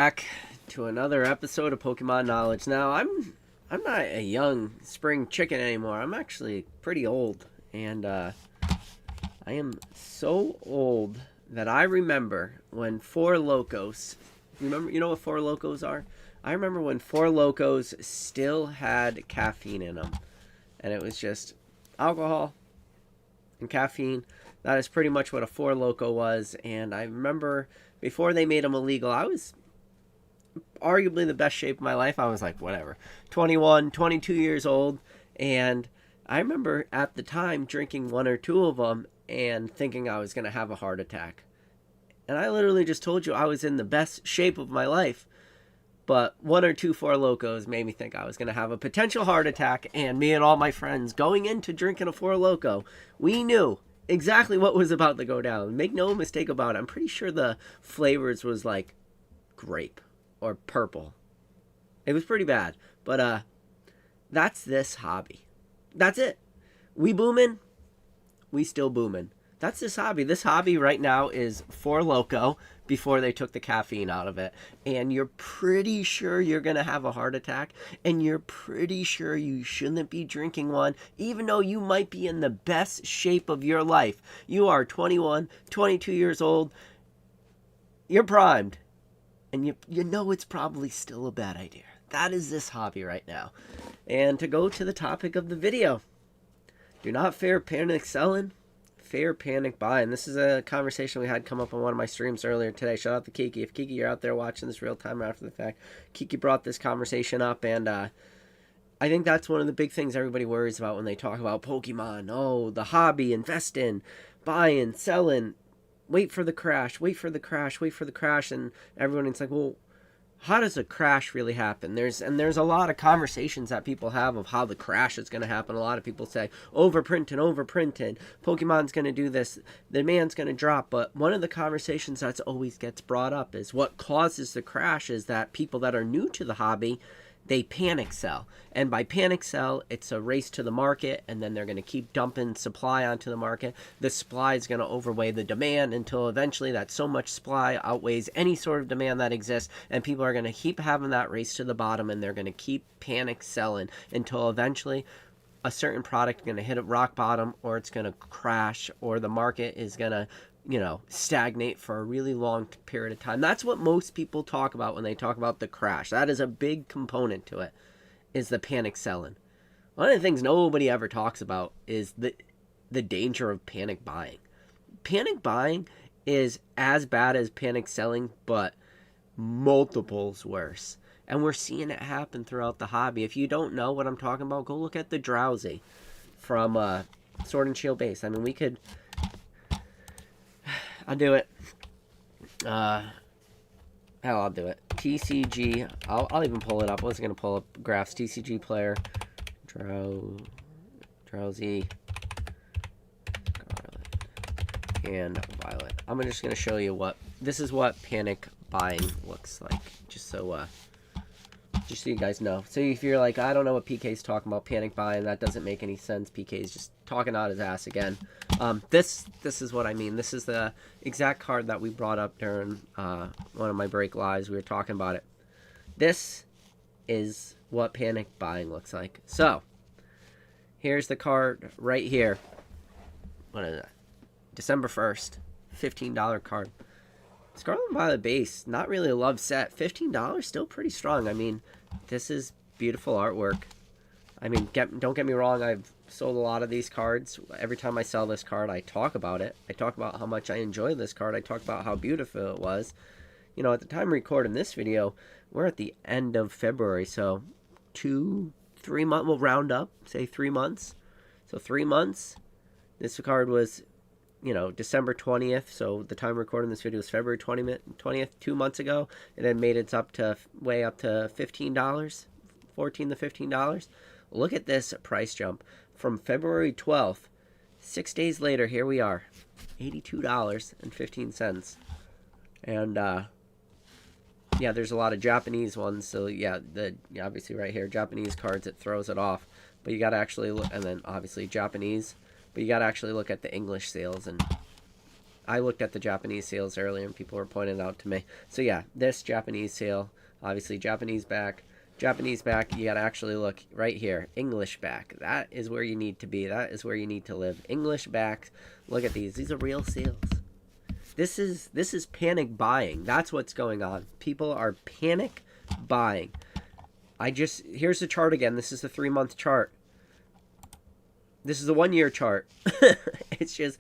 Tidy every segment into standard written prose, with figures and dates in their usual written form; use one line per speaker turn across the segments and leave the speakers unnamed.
Back to another episode of Pokemon Knowledge. Now, I'm not a young spring chicken anymore. I'm actually pretty old, and I am so old that I remember when Four Locos. You know what Four Locos are? I remember when Four Locos still had caffeine in them, and it was just alcohol and caffeine. That is pretty much what a Four Loco was, and I remember before they made them illegal, I was arguably the best shape of my life. I was like, whatever, 21, 22 years old. And I remember at the time drinking one or two of them and thinking I was going to have a heart attack. And I literally just told you I was in the best shape of my life. But one or two Four Locos made me think I was going to have a potential heart attack. And me and all my friends going into drinking a Four Loco, we knew exactly what was about to go down. Make no mistake about it. I'm pretty sure the flavors was like grape or purple. It was pretty bad. But that's this hobby. That's it. We booming. We still booming. That's this hobby. This hobby right now is Four Loco before they took the caffeine out of it. And you're pretty sure you're going to have a heart attack. And you're pretty sure you shouldn't be drinking one, even though you might be in the best shape of your life. You are 21, 22 years old. You're primed. And you know it's probably still a bad idea. That is this hobby right now. And to go to the topic of the video, do not fear panic selling, fear panic buying. This is a conversation we had come up on one of my streams earlier today. Shout out to Kiki. If Kiki, you're out there watching this real time after the fact, Kiki brought this conversation up, and I think that's one of the big things everybody worries about when they talk about Pokemon. Oh, the hobby, invest in, buying, selling. Wait for the crash, wait for the crash, wait for the crash, and everyone's like, well, how does a crash really happen? There's a lot of conversations that people have of how the crash is going to happen. A lot of people say, overprinting, Pokemon's going to do this, the demand's going to drop, but one of the conversations that's always gets brought up is what causes the crash is that people that are new to the hobby, they panic sell. And by panic sell, it's a race to the market, and then they're going to keep dumping supply onto the market. The supply is going to overweigh the demand until eventually that so much supply outweighs any sort of demand that exists, and people are going to keep having that race to the bottom, and they're going to keep panic selling until eventually a certain product is going to hit a rock bottom, or it's going to crash, or the market is going to stagnate for a really long period of time. That's what most people talk about when they talk about the crash. That is a big component to it, is the panic selling. One of the things nobody ever talks about is the danger of panic buying. Panic buying is as bad as panic selling, but multiples worse. And we're seeing it happen throughout the hobby. If you don't know what I'm talking about, go look at the Drowsy from Sword and Shield base. I mean, we could... I'll do it. Hell, I'll do it. TCG. I'll even pull it up. I wasn't going to pull up graphs. TCGplayer. Drowsy. Scarlet. And Violet. I'm just going to show you what... This is what panic buying looks like. Just so you guys know. So if you're like, I don't know what PK's talking about, panic buying, that doesn't make any sense. PK's just talking out his ass again. This is what I mean. This is the exact card that we brought up during one of my break lives. We were talking about it. This is what panic buying looks like. So, here's the card right here. What is that? December 1st. $15 card. Scarlet and Violet base, not really a love set. $15, still pretty strong. I mean, this is beautiful artwork. I mean, don't get me wrong, I've sold a lot of these cards. Every time I sell this card, I talk about it. I talk about how much I enjoy this card. I talk about how beautiful it was. You know, at the time of recording this video, we're at the end of February, so 3 months, we'll round up, say 3 months. So 3 months, this card was... December 20th, so the time recording this video is February 20th, 2 months ago, and then made it up to way up to $15, $14 to $15. Look at this price jump from February 12th, 6 days later, here we are, $82.15, and yeah, there's a lot of Japanese ones, so yeah, obviously right here, Japanese cards, it throws it off, but you got to actually look, and then obviously Japanese. But you got to actually look at the English sales, and I looked at the Japanese sales earlier and people were pointing it out to me. So yeah, this Japanese sale, obviously Japanese back, you gotta actually look right here. English back. That is where you need to be. That is where you need to live. English back. Look at these. These are real sales. This is panic buying. That's what's going on. People are panic buying. Here's the chart again. This is the 3-month chart. This is the 1-year chart. It's just,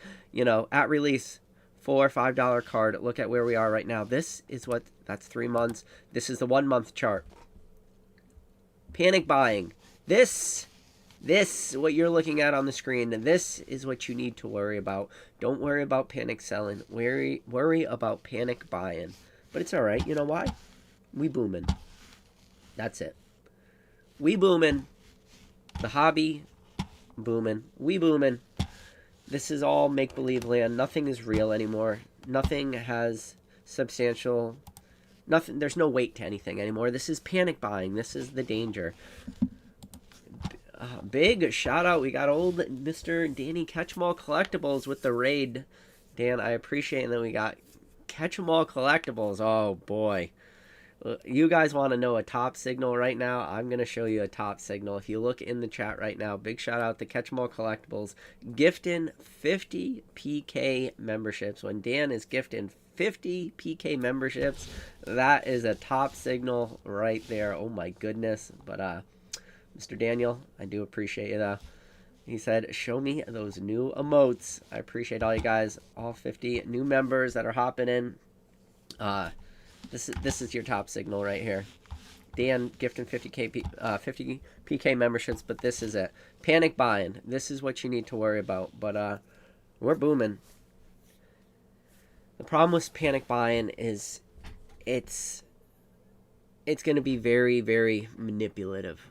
at release, $4 or $5 card. Look at where we are right now. That's 3 months. This is the 1-month chart. Panic buying. This, what you're looking at on the screen, this is what you need to worry about. Don't worry about panic selling. Worry about panic buying. But it's all right. You know why? We booming. That's it. We booming. The hobby booming. We booming. This is all make-believe land. Nothing is real anymore. Nothing has substantial... Nothing. There's no weight to anything anymore. This is panic buying. This is the danger. Big shout out. We got old Mr. Danny Catch'em-all Collectibles with the raid. Dan, I appreciate it. And then we got Catch'em-all Collectibles. Oh, boy. You guys want to know a top signal right now? I'm going to show you a top signal. If you look in the chat right now, big shout out to Catch'em-all Collectibles. Gifting 50 PK memberships. When Dan is gifting 50 PK memberships, that is a top signal right there. Oh my goodness. But Mr. Daniel, I do appreciate you though. He said, show me those new emotes. I appreciate all you guys, all 50 new members that are hopping in. This is your top signal right here. Dan gifting 50 PK memberships, but this is it. Panic buying. This is what you need to worry about. But we're booming. The problem with panic buying is it's going to be very, very manipulative.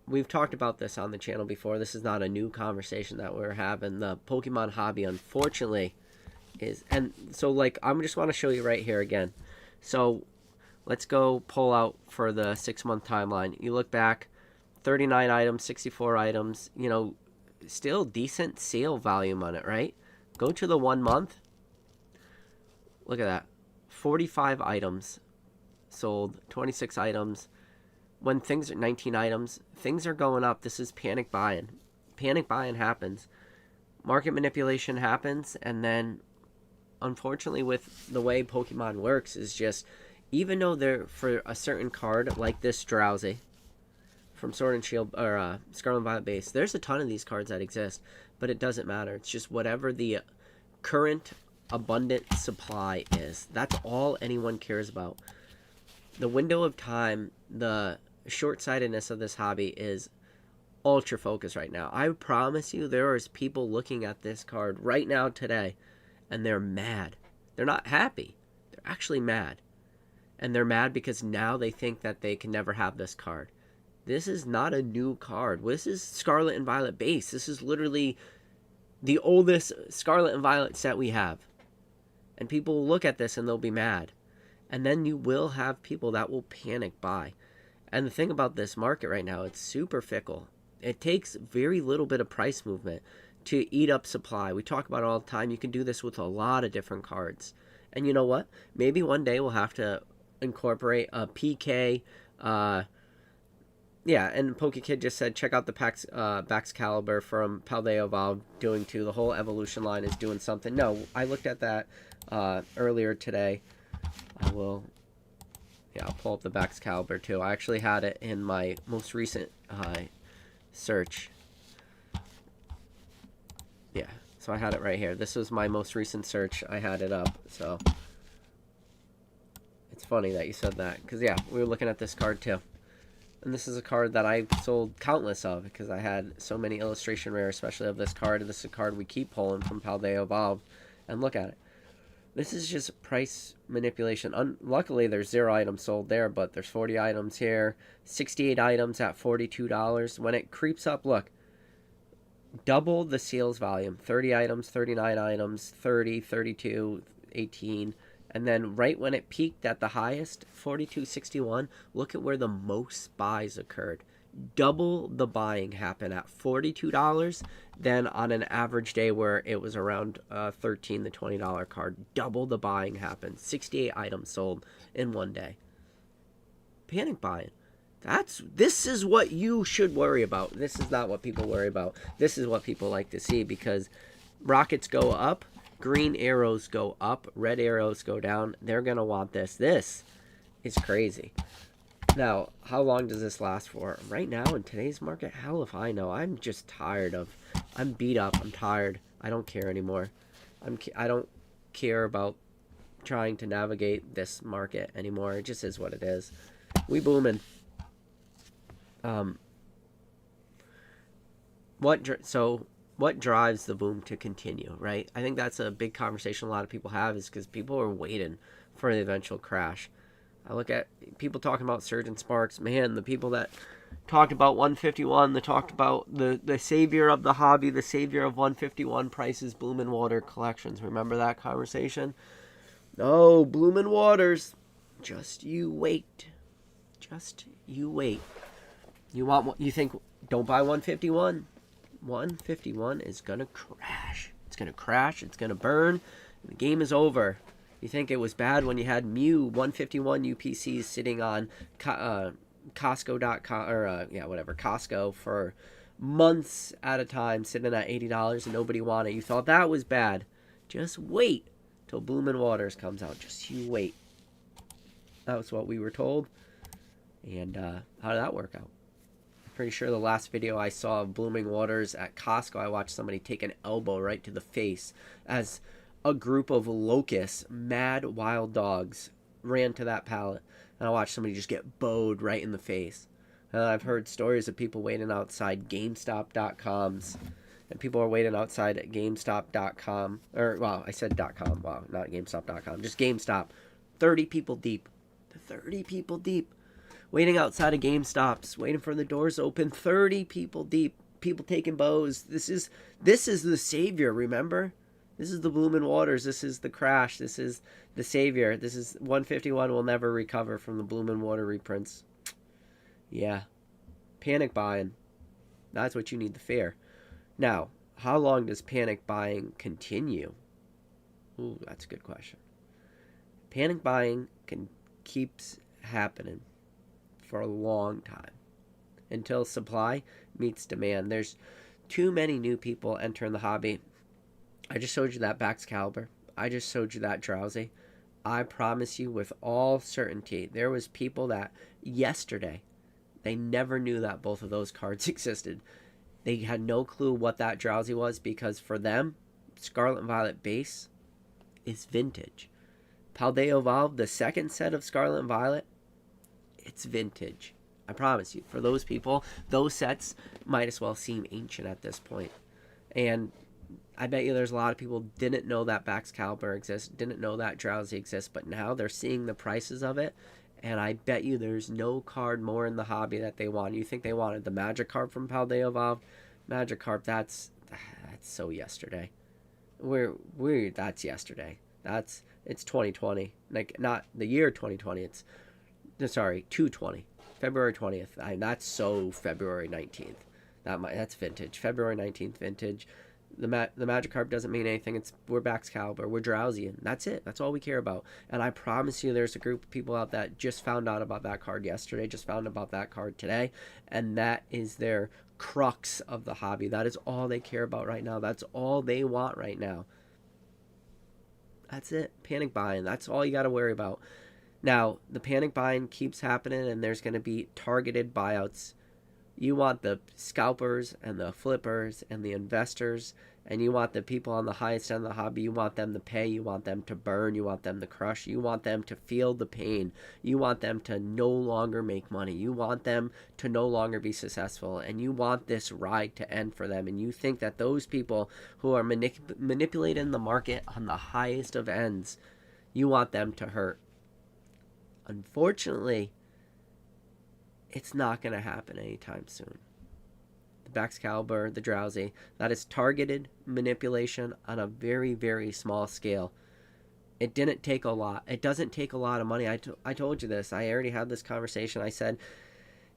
We've talked about this on the channel before. This is not a new conversation that we're having. The Pokemon hobby, unfortunately, is... And so, I just want to show you right here again. So, let's go pull out for the 6-month timeline. You look back, 39 items, 64 items. Still decent sale volume on it, right? Go to the 1 month. Look at that. 45 items sold, 26 items. When things are 19 items, things are going up. This is panic buying. Panic buying happens. Market manipulation happens, and then unfortunately with the way Pokemon works is just, even though they're for a certain card like this Drowsy from Sword and Shield or Scarlet and Violet base, there's a ton of these cards that exist, but it doesn't matter. It's just whatever the current abundant supply is. That's all anyone cares about. The window of time, the short-sightedness of this hobby is ultra focused right now. I promise you there is people looking at this card right now today and they're mad. They're not happy. They're actually mad. And they're mad because now they think that they can never have this card. This is not a new card. This is Scarlet and Violet base. This is literally the oldest Scarlet and Violet set we have. And people will look at this and they'll be mad. And then you will have people that will panic buy. And the thing about this market right now, it's super fickle. It takes very little bit of price movement to eat up supply. We talk about it all the time. You can do this with a lot of different cards. And you know what? Maybe one day we'll have to incorporate a PK. Yeah, and PokeKid just said, check out the Baxcalibur from Paldea Evolved doing too. The whole evolution line is doing something. No, I looked at that earlier today. I'll pull up the Baxcalibur too. I actually had it in my most recent search. Yeah, so I had it right here. This was my most recent search. I had it up, so it's funny that you said that, because yeah, we were looking at this card too. And this is a card that I sold countless of because I had so many illustration rare, especially of this card. This is a card we keep pulling from Paldea Evolved. And look at it. This is just price manipulation. Luckily, there's 0 items sold there, but there's 40 items here. 68 items at $42. When it creeps up, look. Double the sales volume. 30 items, 39 items, 30, 32, 18. And then right when it peaked at the highest, 42.61, look at where the most buys occurred. double the buying happen at $42 than on an average day where it was around $13 to $20 card. Double the buying happened. 68 items sold in one day. Panic buying. This is what you should worry about. This is not what people worry about. This is what people like to see, because rockets go up, green arrows go up, red arrows go down. They're going to want this. This is crazy. Now, how long does this last for? Right now in today's market, hell if I know. I'm just tired of, I'm beat up. I'm tired. I don't care anymore. I don't care about trying to navigate this market anymore. It just is what it is. We booming. What drives the boom to continue, right? I think that's a big conversation a lot of people have, is because people are waiting for the eventual crash. I look at people talking about surge and sparks. Man, the people that talked about 151, that talked about the savior of the hobby, the savior of 151 prices, Bloomin' Water collections. Remember that conversation? No, Bloomin' Waters. Just you wait. Just you wait. You think, don't buy 151. 151 is going to crash. It's going to crash. It's going to burn. The game is over. You think it was bad when you had Mew 151 UPCs sitting on Costco.com, or Costco for months at a time, sitting at $80 and nobody wanted it. You thought that was bad. Just wait till Bloomin' Waters comes out. Just you wait. That was what we were told. And how did that work out? Pretty sure the last video I saw of Blooming Waters at Costco, I watched somebody take an elbow right to the face as a group of locusts, mad wild dogs, ran to that pallet. And I watched somebody just get bowed right in the face. And I've heard stories of people waiting outside GameStop.coms. And people are waiting outside at GameStop.com. I said .com. Wow, not GameStop.com. Just GameStop. 30 people deep. 30 people deep. Waiting outside of GameStops, waiting for the doors open, 30 people deep, people taking bows. This is the savior, remember? This is the Bloomin' Waters, this is the crash, this is the savior. This is 151 will never recover from the Bloomin' Water reprints. Yeah. Panic buying. That's what you need to fear. Now, how long does panic buying continue? Ooh, that's a good question. Panic buying keeps happening for a long time until supply meets demand. There's too many new people entering the hobby. I just showed you that Baxcalibur. I just showed you that Drowsy. I promise you with all certainty, there was people that yesterday, they never knew that both of those cards existed. They had no clue what that Drowsy was, because for them, Scarlet and Violet base is vintage. Paldea Evolved, the second set of Scarlet and Violet, it's vintage. I promise you. For those people, those sets might as well seem ancient at this point. And I bet you there's a lot of people didn't know that Baxcalibur exists, didn't know that Drowsy exists, but now they're seeing the prices of it, and I bet you there's no card more in the hobby that they want. You think they wanted the Magikarp from Paldea Evolved? Magikarp, that's so yesterday. That's yesterday. It's 2020. Like, not the year 2020, it's 220. February 20th. That's so February 19th. That's vintage. February 19th vintage. The Magikarp doesn't mean anything. We're Baxcalibur. We're Drowsy. And that's it. That's all we care about. And I promise you there's a group of people out that just found out about that card yesterday, just found about that card today. And that is their crux of the hobby. That is all they care about right now. That's all they want right now. That's it. Panic buying. That's all you got to worry about. Now, the panic buying keeps happening, and there's going to be targeted buyouts. You want the scalpers and the flippers and the investors, and you want the people on the highest end of the hobby. You want them to pay. You want them to burn. You want them to crush. You want them to feel the pain. You want them to no longer make money. You want them to no longer be successful, and you want this ride to end for them. And you think that those people who are manipulating the market on the highest of ends, you want them to hurt. Unfortunately, it's not going to happen anytime soon. The Baxcalibur, the Drowsy, that is targeted manipulation on a very, very small scale. It didn't take a lot. It doesn't take a lot of money. I told you this. I already had this conversation. I said,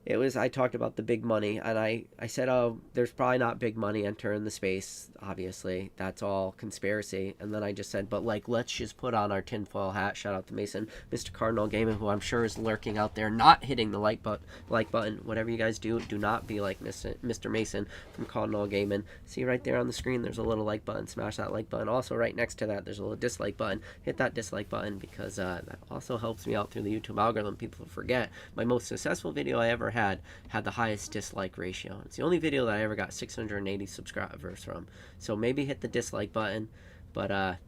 I talked about the big money, and I said, oh, there's probably not big money entering the space. Obviously, that's all conspiracy. And then I just said, but like, let's just put on our tinfoil hat. Shout out to Mason, Mr. Cardinal Gaming, who I'm sure is lurking out there, not hitting the like button. Whatever you guys do not be like Mr. Mason from Cardinal Gaming. See right there on the screen, there's a little like button. Smash that like button. Also, right next to that, there's a little dislike button. Hit that dislike button because that also helps me out through the YouTube algorithm. People forget my most successful video I ever had the highest dislike ratio. It's the only video that I ever got 680 subscribers from. So maybe hit the dislike button, but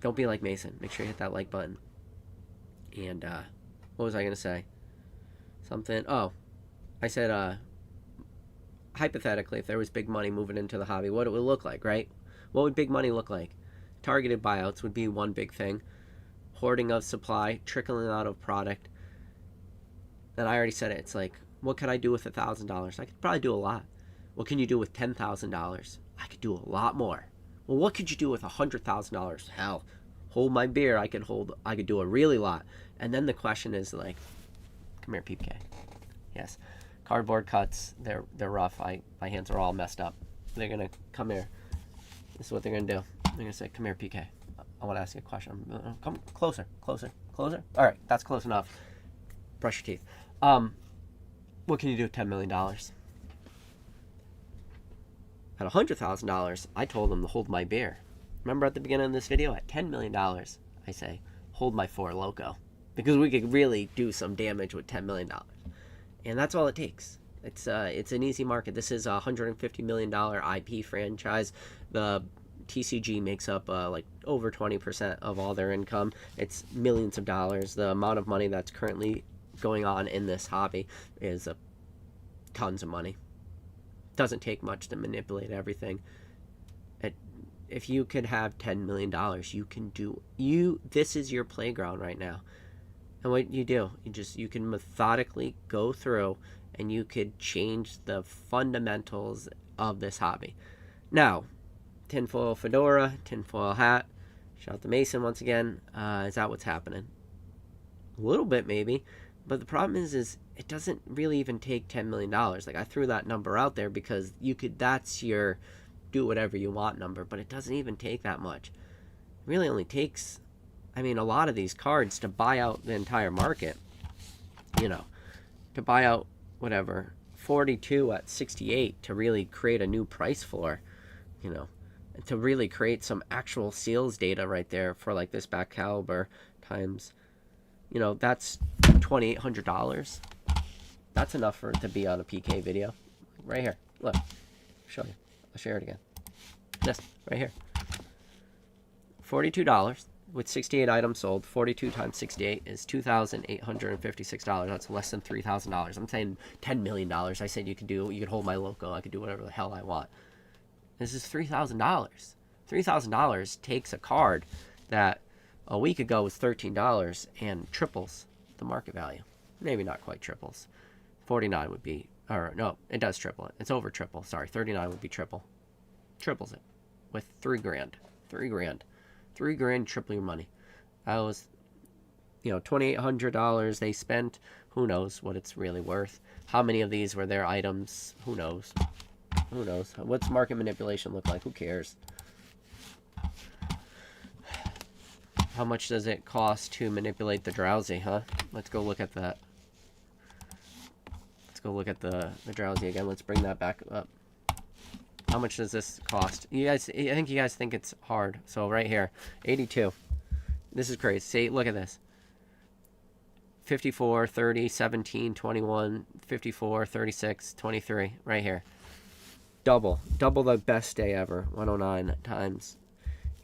don't be like Mason. Make sure you hit that like button. And what was I gonna say? Something. Oh, I said hypothetically, if there was big money moving into the hobby, what it would look like, right? What would big money look like? Targeted buyouts would be one big thing. Hoarding of supply, trickling out of product. And I already said it. It's like, what could I do with $1,000? I could probably do a lot. What can you do with $10,000? I could do a lot more. Well, what could you do with $100,000? Hell, hold my beer. I could do a really lot. And then the question is like, come here, PK. Yes, cardboard cuts. They're rough. My hands are all messed up. They're gonna come here. This is what they're gonna do. They're gonna say, come here, PK. I want to ask you a question. Come closer. All right, that's close enough. Brush your teeth. What can you do with $10 million? At $100,000, I told them to hold my beer. Remember at the beginning of this video, at $10 million, I say, hold my Four Loko. Because we could really do some damage with $10 million. And that's all it takes. It's an easy market. This is a $150 million IP franchise. The TCG makes up like over 20% of all their income. It's millions of dollars. The amount of money that's currently going on in this hobby is tons of money. Doesn't take much to manipulate everything. If you could have $10 million, you can do this is your playground right now. And what you do, you can methodically go through and you could change the fundamentals of this hobby. Now, tinfoil fedora, tinfoil hat, shout out to Mason once again. Is that what's happening? A little bit maybe. But the problem is it doesn't really even take $10 million. Like, I threw that number out there because that's your do whatever you want number, but it doesn't even take that much. It really only takes, a lot of these cards to buy out the entire market, to buy out, 42 at 68 to really create a new price floor, to really create some actual sales data right there for, like, this back caliber times, that's $2,800. That's enough for it to be on a PK video. Right here. Look. I'll show you. I'll share it again. This. Right here. $42 with 68 items sold. 42 times 68 is $2,856. That's less than $3,000. I'm saying $10 million. I said you could hold my Loko. I could do whatever the hell I want. This is $3,000. $3,000 takes a card that a week ago was $13 and triples the market value. Maybe not quite triples. 49 would be, or no, it does triple it. It's over triple. Sorry, 39 would be triple. Triples it with $3,000. $3,000, triple your money. That was, $2,800 they spent. Who knows what it's really worth? How many of these were their items? Who knows? What's market manipulation look like? Who cares? How much does it cost to manipulate the drowsy, huh? Let's go look at that. Let's go look at the drowsy again. Let's bring that back up. How much does this cost? I think you guys think it's hard. So right here, 82. This is crazy. See, look at this. 54, 30, 17, 21, 54, 36, 23. Right here. Double the best day ever. 109 times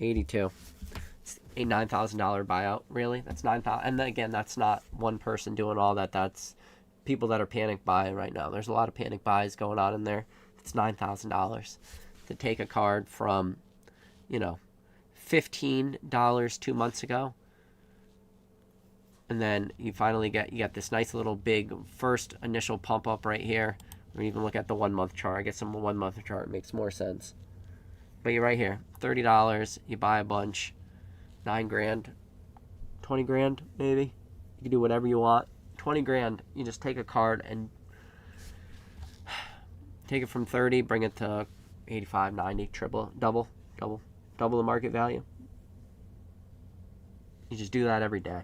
82. A $9,000 buyout, really? That's $9,000. And again, that's not one person doing all that. That's people that are panic buying right now. There's a lot of panic buys going on in there. It's $9,000 to take a card from, $15 2 months ago, and then you finally get this nice little big first initial pump up right here. Or even look at the 1 month chart. I guess some 1 month chart makes more sense. But you're right here, $30. You buy a bunch. $9,000, $20,000 maybe. You can do whatever you want. $20,000, you just take a card and take it from 30, bring it to 85, 90, double the market value. You just do that every day.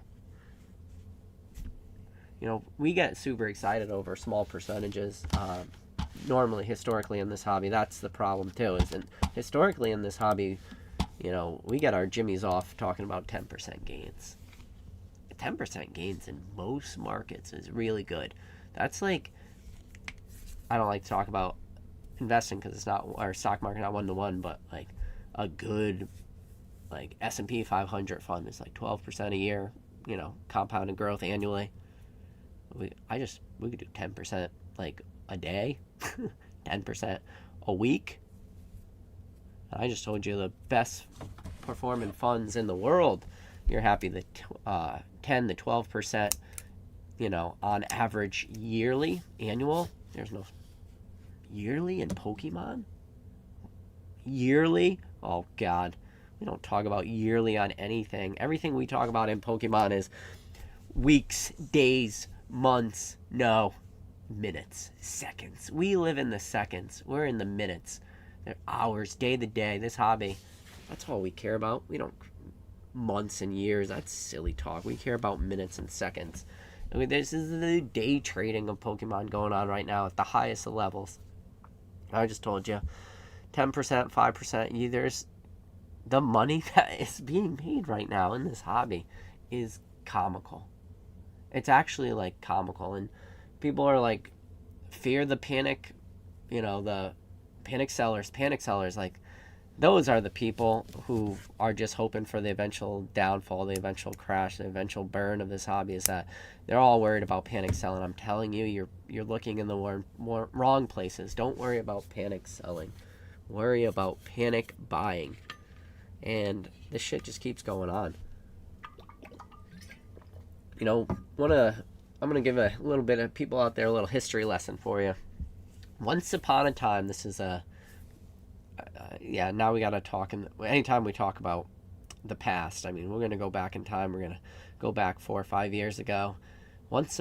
You know, we get super excited over small percentages. Normally, historically in this hobby, that's the problem too. Isn't historically in this hobby, you know, we get our jimmies off talking about 10% gains. 10% gains in most markets is really good. That's like, I don't like to talk about investing because it's not, our stock market not 1-to-1, but like a good like S&P 500 fund is like 12% a year, you know, compounded growth annually. We could do 10% like a day, 10% a week. I just told you the best performing funds in the world. You're happy that 10 to 12%, you know, on average yearly, annual. There's no yearly in Pokemon. Yearly? Oh God, we don't talk about yearly on anything. Everything we talk about in Pokemon is weeks, days, months. No, minutes, seconds. We live in the seconds. We're in the minutes. They're hours, day to day. This hobby, that's all we care about. We don't months and years. That's silly talk. We care about minutes and seconds. I mean, this is the day trading of Pokemon going on right now at the highest of levels. I just told you, 10%, 5%. There's the money that is being made right now in this hobby is comical. It's actually like comical, and people are like, fear the panic, you know, the panic sellers, like those are the people who are just hoping for the eventual downfall, the eventual crash, the eventual burn of this hobby. Is that they're all worried about panic selling. I'm telling you, you're looking in the wrong places. Don't worry about panic selling. Worry about panic buying. And this shit just keeps going on. You know, I'm gonna give a little bit of people out there a little history lesson for you. Once upon a time, this is now we gotta talk. Anytime we talk about the past, I mean, we're gonna go back in time. We're gonna go back 4 or 5 years ago. Once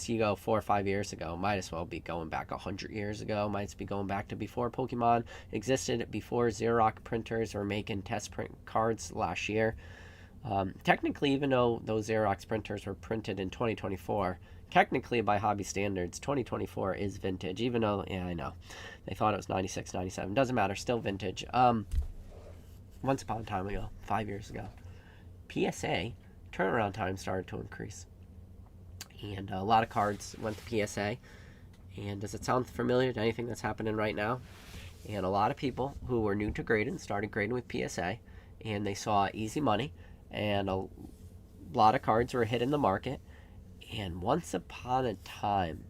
you go 4 or 5 years ago, might as well be going back 100 years ago. Might be going back to before Pokemon existed, before Xerox printers were making test print cards last year. Technically, even though those Xerox printers were printed in 2024, technically by hobby standards, 2024 is vintage. Even though, yeah, I know, they thought it was 96, 97. Doesn't matter, still vintage. Once upon a time ago, 5 years ago, PSA turnaround time started to increase. And a lot of cards went to PSA. And does it sound familiar to anything that's happening right now? And a lot of people who were new to grading started grading with PSA. And they saw easy money. And a lot of cards were hitting the market. And once upon a time,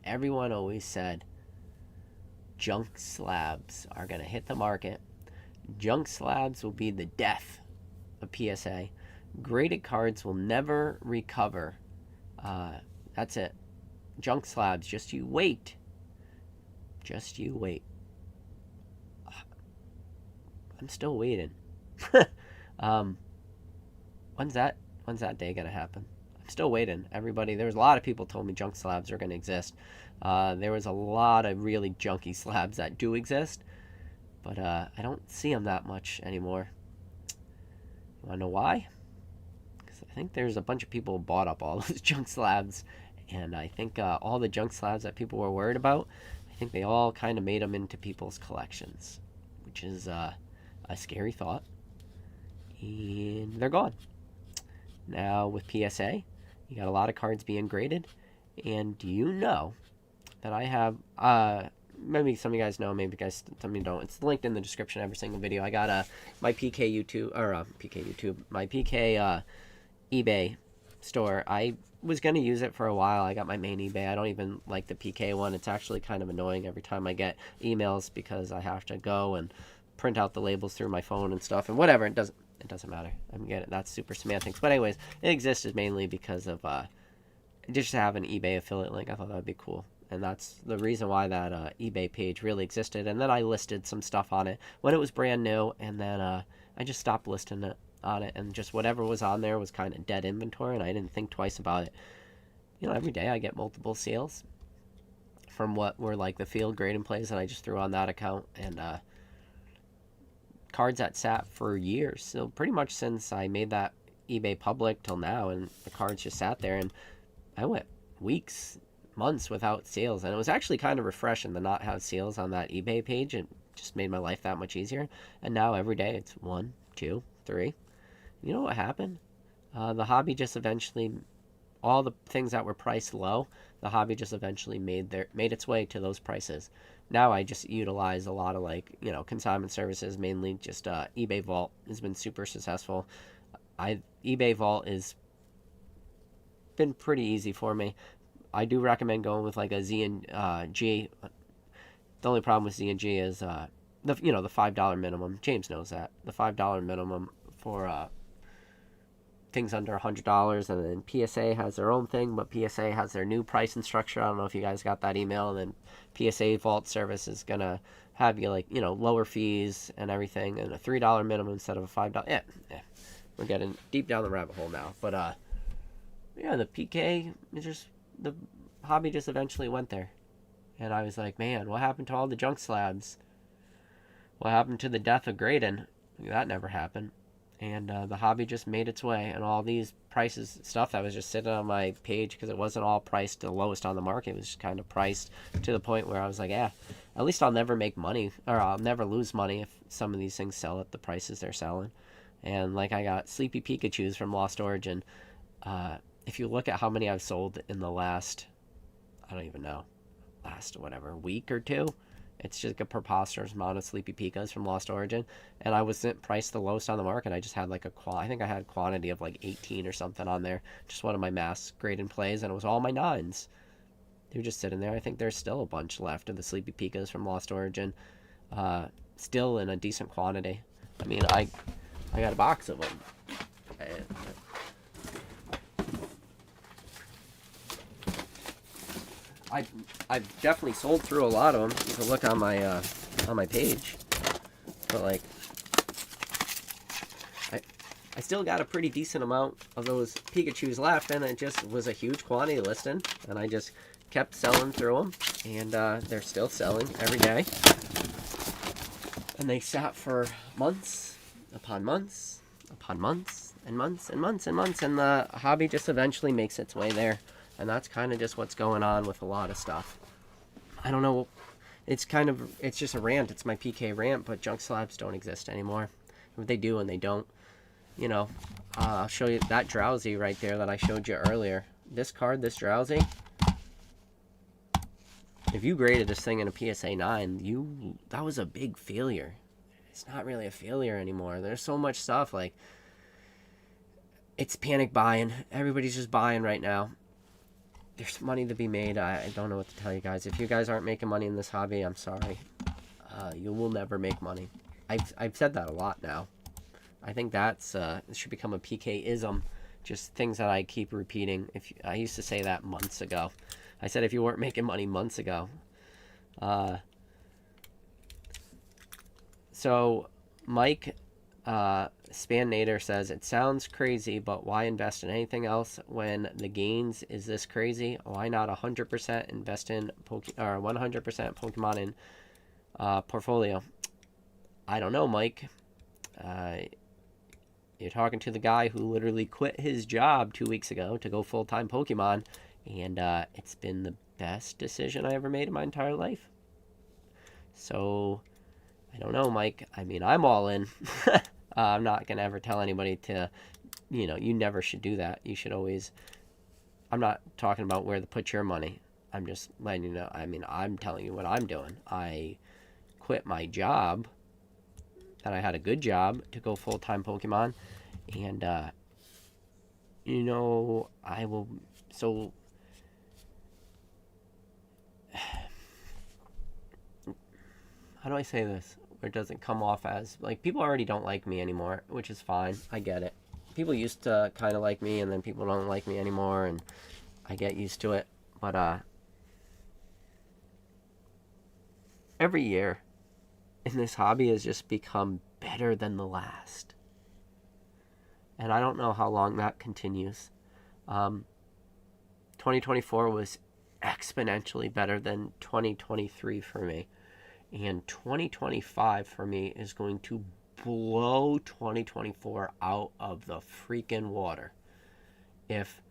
everyone always said, junk slabs are going to hit the market. Junk slabs will be the death of PSA. Graded cards will never recover. That's it. Junk slabs, just you wait. Just you wait. I'm still waiting. When's that day gonna happen? I'm still waiting. Everybody, there was a lot of people told me junk slabs are gonna exist. There was a lot of really junky slabs that do exist, but I don't see them that much anymore. You wanna know why? Because I think there's a bunch of people who bought up all those junk slabs, and I think all the junk slabs that people were worried about, I think they all kind of made them into people's collections, which is a scary thought. And they're gone. Now with PSA, you got a lot of cards being graded, and do you know that I have, maybe some of you guys know, maybe guys, some of you don't, it's linked in the description of every single video. I got my PK eBay store. I was going to use it for a while. I got my main eBay. I don't even like the PK one. It's actually kind of annoying every time I get emails because I have to go and print out the labels through my phone and stuff, and whatever, it doesn't matter. I'm getting, that's super semantics. But anyways, it existed mainly because of just to have an eBay affiliate link. I thought that would be cool, and that's the reason why that eBay page really existed. And then I listed some stuff on it when it was brand new, and then I just stopped listing it on it, and just whatever was on there was kind of dead inventory, and I didn't think twice about it. You know, every day I get multiple sales from what were like the field grading plays, and I just threw on that account. And cards that sat for years, so pretty much since I made that eBay public till now, and the cards just sat there, and I went weeks, months without sales, and it was actually kind of refreshing to not have sales on that eBay page. It just made my life that much easier. And now every day it's 1, 2, 3. You know what happened? The hobby just eventually, all the things that were priced low, the hobby just eventually made its way to those prices. Now I just utilize a lot of like, you know, consignment services, mainly just eBay Vault has been super successful. eBay Vault has been pretty easy for me. I do recommend going with like a Z and G. The only problem with Z and G is the $5 minimum. James knows that, the $5 minimum for things under $100, and then PSA has their own thing, but PSA has their new pricing structure. I don't know if you guys got that email. And then PSA Vault service is gonna have you like, you know, lower fees and everything, and a $3 minimum instead of a $5. Yeah, we're getting deep down the rabbit hole now. But yeah, the PK is just, the hobby just eventually went there, and I was like, man, what happened to all the junk slabs? What happened to the death of Graydon? That never happened. And the hobby just made its way, and all these prices, stuff that was just sitting on my page, because it wasn't all priced the lowest on the market. It was just kind of priced to the point where I was like, yeah, at least I'll never make money, or I'll never lose money if some of these things sell at the prices they're selling. And like, I got Sleepy Pikachus from Lost Origin. If you look at how many I've sold in the last, I don't even know, week or two, it's just a preposterous amount of Sleepy Pikas from Lost Origin. And I wasn't priced the lowest on the market. I just had like I think I had a quantity of like 18 or something on there. Just one of my mass graded plays, and it was all my 9s. They were just sitting there. I think there's still a bunch left of the Sleepy Pikas from Lost Origin. Still in a decent quantity. I mean, I got a box of them. I've definitely sold through a lot of them. You can look on my page, but like, I still got a pretty decent amount of those Pikachus left, and it just was a huge quantity listing, and I just kept selling through them, and they're still selling every day. And they sat for months upon months upon months and months and months and months, and the hobby just eventually makes its way there. And that's kind of just what's going on with a lot of stuff. I don't know. It's just a rant. It's my PK rant, but junk slabs don't exist anymore. They do and they don't. You know, I'll show you that Drowsy right there that I showed you earlier. This card, this Drowsy, if you graded this thing in a PSA 9, that was a big failure. It's not really a failure anymore. There's so much stuff. Like, it's panic buying. Everybody's just buying right now. There's money to be made. I don't know what to tell you guys. If you guys aren't making money in this hobby, I'm sorry. You will never make money. I've said that a lot now. I think that's it should become a PK-ism. Just things that I keep repeating. I used to say that months ago. I said if you weren't making money months ago. So Mike Spanator says, it sounds crazy, but why invest in anything else when the gains is this crazy? Why not 100% invest in 100% Pokemon in portfolio? I don't know, Mike. You're talking to the guy who literally quit his job 2 weeks ago to go full-time Pokemon, and it's been the best decision I ever made in my entire life. So, I don't know, Mike. I mean, I'm all in. I'm not going to ever tell anybody to, you never should do that. You should always, I'm not talking about where to put your money. I'm just letting you know. I mean, I'm telling you what I'm doing. I quit my job, and I had a good job, to go full-time Pokemon. And, I will, so, how do I say this? Where it doesn't come off as, like, people already don't like me anymore, which is fine. I get it. People used to kind of like me, and then people don't like me anymore, and I get used to it. But, every year in this hobby has just become better than the last. And I don't know how long that continues. 2024 was exponentially better than 2023 for me. And 2025 for me is going to blow 2024 out of the freaking water. If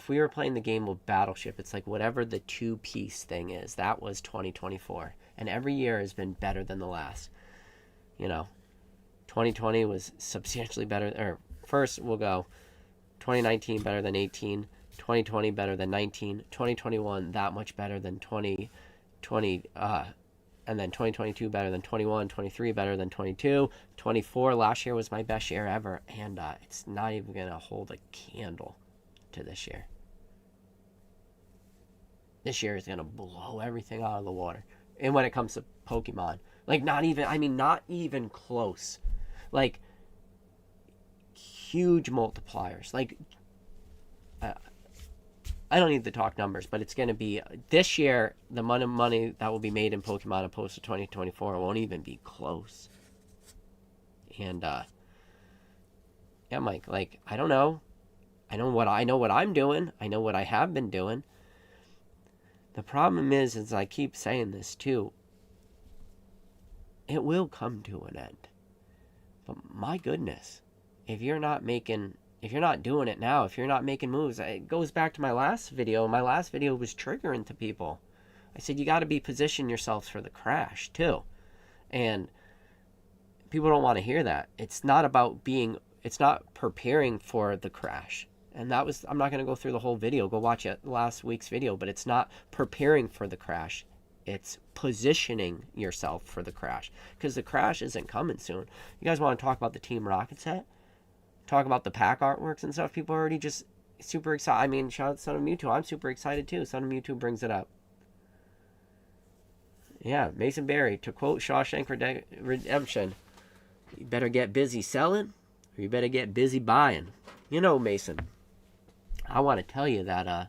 we were playing the game with Battleship, it's like whatever the two-piece thing is, that was 2024. And every year has been better than the last. 2020 was substantially better. Or first, we'll go 2019 better than 18, 2020 better than 19, 2021 that much better than 2020, and then 2022 better than 21, 23 better than 22, 24 last year was my best year ever, and it's not even going to hold a candle to this year. This year is going to blow everything out of the water. And when it comes to Pokemon, like not even close. Like huge multipliers. Like I don't need to talk numbers, but it's going to be this year, the amount of money that will be made in Pokemon opposed to 2024 won't even be close. And yeah, Mike, like I don't know. I know what I'm doing. I know what I have been doing. The problem is I keep saying this too. It will come to an end. But my goodness, if you're not doing it now, if you're not making moves, it goes back to my last video. My last video was triggering to people. I said you got to be positioning yourselves for the crash too. And people don't want to hear that. It's not preparing for the crash. And I'm not going to go through the whole video. Go watch last week's video, but it's not preparing for the crash. It's positioning yourself for the crash, because the crash isn't coming soon. You guys want to talk about the Team Rocket set? Talk about the pack artworks and stuff. People are already just super excited. I mean, shout out to Son of Mewtwo. I'm super excited too. Son of Mewtwo brings it up. Yeah, Mason Berry, to quote Shawshank Redemption, you better get busy selling or you better get busy buying. Mason, I want to tell you that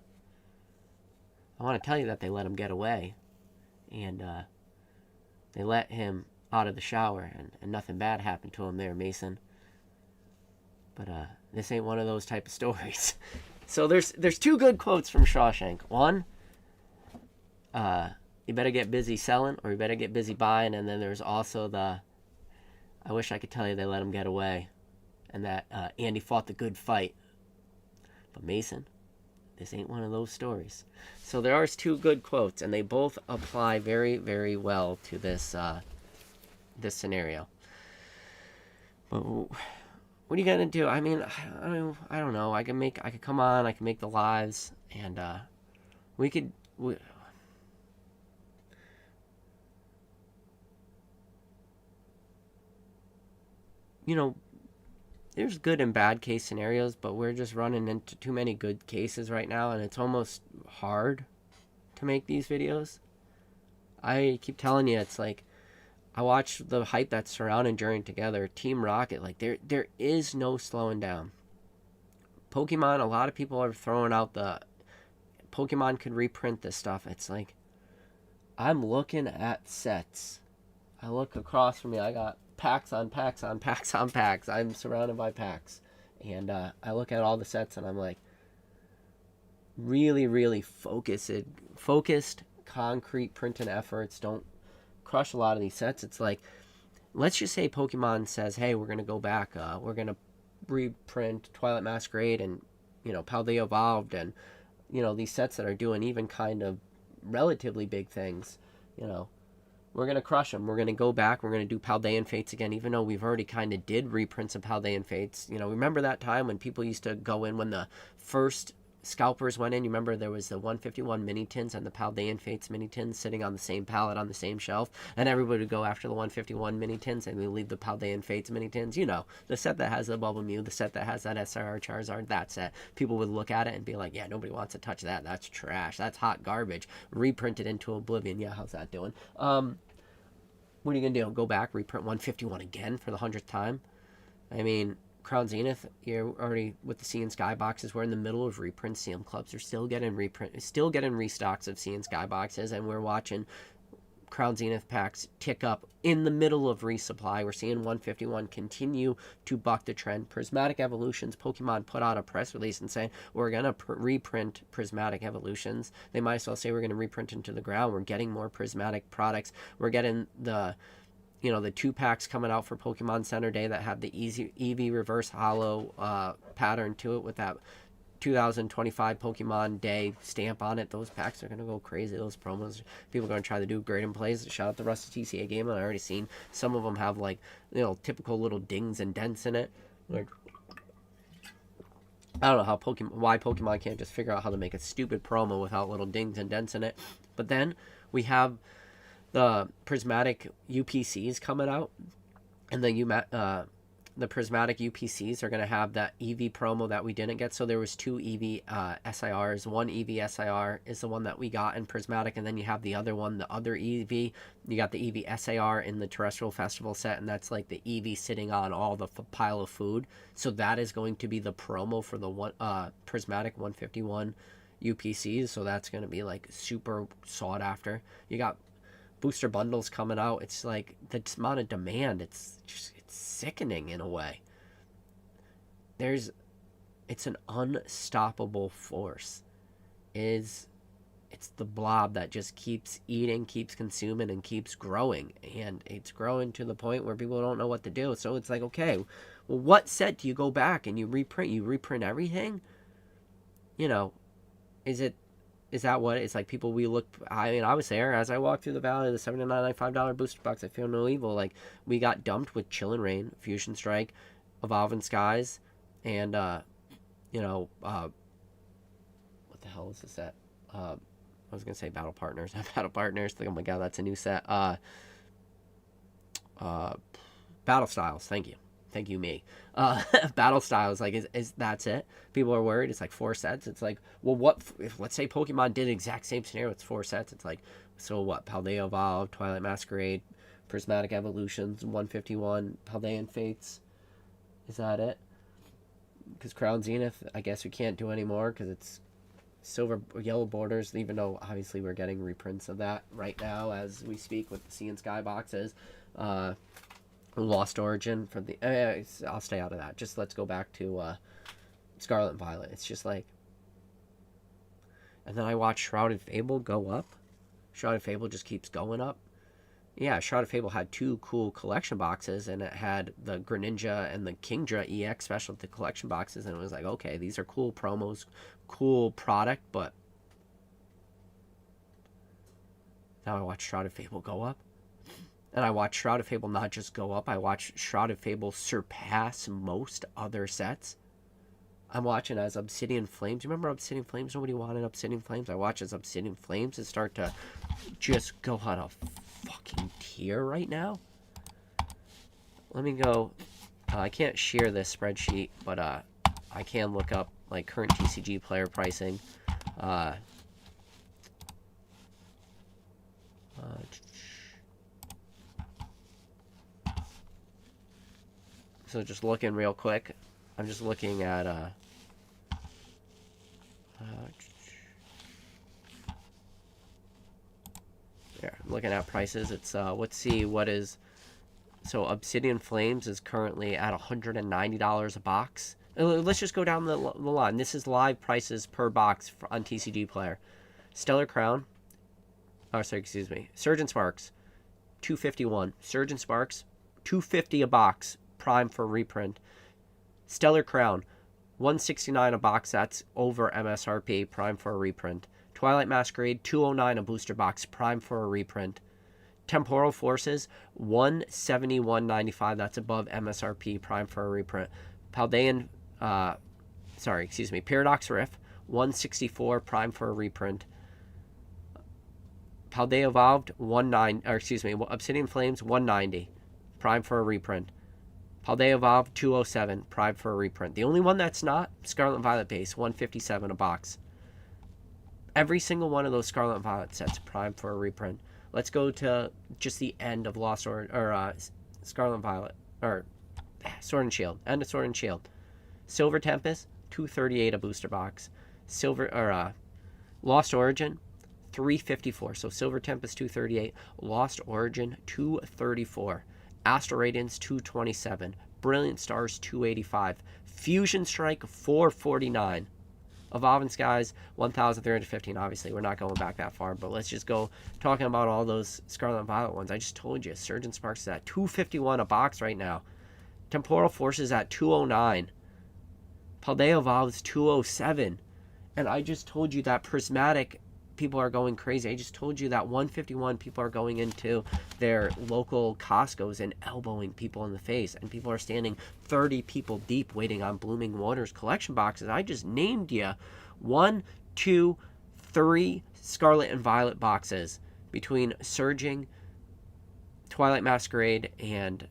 they let him get away. And they let him out of the shower, and nothing bad happened to him there, Mason. But this ain't one of those type of stories. So there's two good quotes from Shawshank. One, you better get busy selling or you better get busy buying. And then there's also I wish I could tell you they let him get away, and that Andy fought the good fight. But Mason, this ain't one of those stories. So there are two good quotes, and they both apply very, very well to this scenario. But what are you gonna do? I mean, I don't know. I could come on. I can make the lives, and there's good and bad case scenarios, but we're just running into too many good cases right now, and it's almost hard to make these videos. I keep telling you, it's like I watch the hype that's surrounding Journey Together, Team Rocket. Like there is no slowing down. Pokemon, a lot of people are throwing out the Pokemon could reprint this stuff. It's like I'm looking at sets. I look across from me. I got packs on packs on packs on packs. I'm surrounded by packs. And I look at all the sets and I'm like, really, really focused, concrete printing efforts. Don't crush a lot of these sets. It's like, let's just say Pokemon says, hey, we're going to go back. We're going to reprint Twilight Masquerade and, Paldea Evolved and, these sets that are doing even kind of relatively big things, We're going to crush them. We're going to go back. We're going to do Paldean Fates again, even though we've already kind of did reprints of Paldean Fates. Remember that time when people used to go in when the first scalpers went in? You remember there was the 151 mini tins and the Paldean Fates mini tins sitting on the same pallet on the same shelf, and everybody would go after the 151 mini tins and we leave the Paldean Fates mini tins. The set that has the Bubble Mew, the set that has that SRR Charizard, that set. People would look at it and be like, yeah, nobody wants to touch that. That's trash. That's hot garbage. Reprinted into oblivion. Yeah, how's that doing? What are you going to do? Go back, reprint 151 again for the 100th time? I mean, Crown Zenith, you're already with the Sea and Sky boxes. We're in the middle of reprints. CM Clubs are still getting restocks of Sea and Sky boxes, and we're watching Crown Zenith packs tick up in the middle of resupply. We're seeing 151 continue to buck the trend. Prismatic Evolutions, Pokemon put out a press release and saying, we're going to reprint Prismatic Evolutions. They might as well say we're going to reprint into the ground. We're getting more Prismatic products. We're getting the 2 packs coming out for Pokemon Center Day that have the Eevee Reverse Hollow pattern to it with that 2025 Pokemon Day stamp on it. Those packs are going to go crazy. Those promos, people are going to try to do great in plays. Shout out to Rusty TCA Game. I've already seen some of them have, like, typical little dings and dents in it. Like, I don't know why Pokemon can't just figure out how to make a stupid promo without little dings and dents in it. But then we have the Prismatic UPCs coming out, and the Prismatic UPCs are going to have that EV promo that we didn't get. So there was 2 EV SIRs. One EV SIR is the one that we got in Prismatic, and then you have the other one, the other EV. You got the EV SIR in the Terrestrial Festival set, and that's like the EV sitting on all the pile of food. So that is going to be the promo for the Prismatic 151 UPCs. So that's going to be like super sought after. You got booster bundles coming out. It's like the amount of demand, it's sickening in a way. It's an unstoppable force. It's the blob that just keeps eating, keeps consuming, and keeps growing, and it's growing to the point where people don't know what to do. So it's like, okay, well, what set do you go back and you reprint everything? Is that what it's like? People, I was there as I walked through the valley of the $79.95 booster box. I feel no evil. Like, we got dumped with Chillin' Rain, Fusion Strike, Evolving Skies, and what the hell is this set? I was gonna say Battle Partners. Battle Partners. Like, oh my god, that's a new set. Battle Styles. Thank you, me. Battle Styles, like, is that's it? People are worried. It's like 4 sets. It's like, well, what if, let's say Pokemon did the exact same scenario? It's 4 sets. It's like, so what? Paldea Evolved, Twilight Masquerade, Prismatic Evolutions, 151, Paldean Fates. Is that it? Because Crown Zenith, I guess we can't do anymore because it's silver, yellow borders, even though obviously we're getting reprints of that right now as we speak with the Sea and Sky boxes. Lost Origin from the I'll stay out of that. Just let's go back to Scarlet and Violet. It's just like, and then I watch Shrouded Fable go up. Shrouded Fable just keeps going up. Yeah, Shrouded Fable had 2 cool collection boxes, and it had the Greninja and the Kingdra EX specialty collection boxes, and it was like, okay, these are cool promos, cool product, but now I watch Shrouded Fable go up. And I watch Shrouded Fable not just go up, I watch Shrouded Fable surpass most other sets. I'm watching as Obsidian Flames. Remember Obsidian Flames? Nobody wanted Obsidian Flames. I watch as Obsidian Flames and start to just go on a fucking tear right now. Let me go. I can't share this spreadsheet, but I can look up like current TCG player pricing. So just looking real quick. I'm just looking at looking at prices. It's let's see what is. So Obsidian Flames is currently at $190 a box. Let's just go down the line. This is live prices per box on TCG Player. Stellar Crown. Oh, sorry, excuse me. Surgeon Sparks, $251. Surgeon Sparks, $250 a box. Prime for reprint. Stellar Crown, $169 a box. That's over MSRP. Prime for a reprint. Twilight Masquerade, $209 a booster box. Prime for a reprint. Temporal Forces, $171.95. That's above MSRP. Prime for a reprint. Paradox Rift, $164. Prime for a reprint. Paldea Evolved, Obsidian Flames, $190. Prime for a reprint. Paldea Evolved, $207. Prime for a reprint. The only one that's not, Scarlet and Violet base, $157 a box. Every single one of those Scarlet and Violet sets prime for a reprint. Let's go to just the end of Scarlet and Violet, or Sword and Shield. End of Sword and Shield. Silver Tempest, $238 a booster box. Lost Origin, 354. So Silver Tempest 238, Lost Origin 234, Astral Radiance 227, Brilliant Stars 285, Fusion Strike 449, Evolving Skies 1315. Obviously we're not going back that far, but let's just go talking about all those Scarlet and Violet ones. I just told you Surgeon Sparks is at 251 a box right now. Temporal Forces at 209. Paldea Evolves 207. And I just told you that Prismatic people are going crazy. I just told you that 151 people are going into their local Costco's and elbowing people in the face. And people are standing 30 people deep waiting on Blooming Waters collection boxes. I just named you 1, 2, 3 Scarlet and Violet boxes between Surging, Twilight Masquerade, and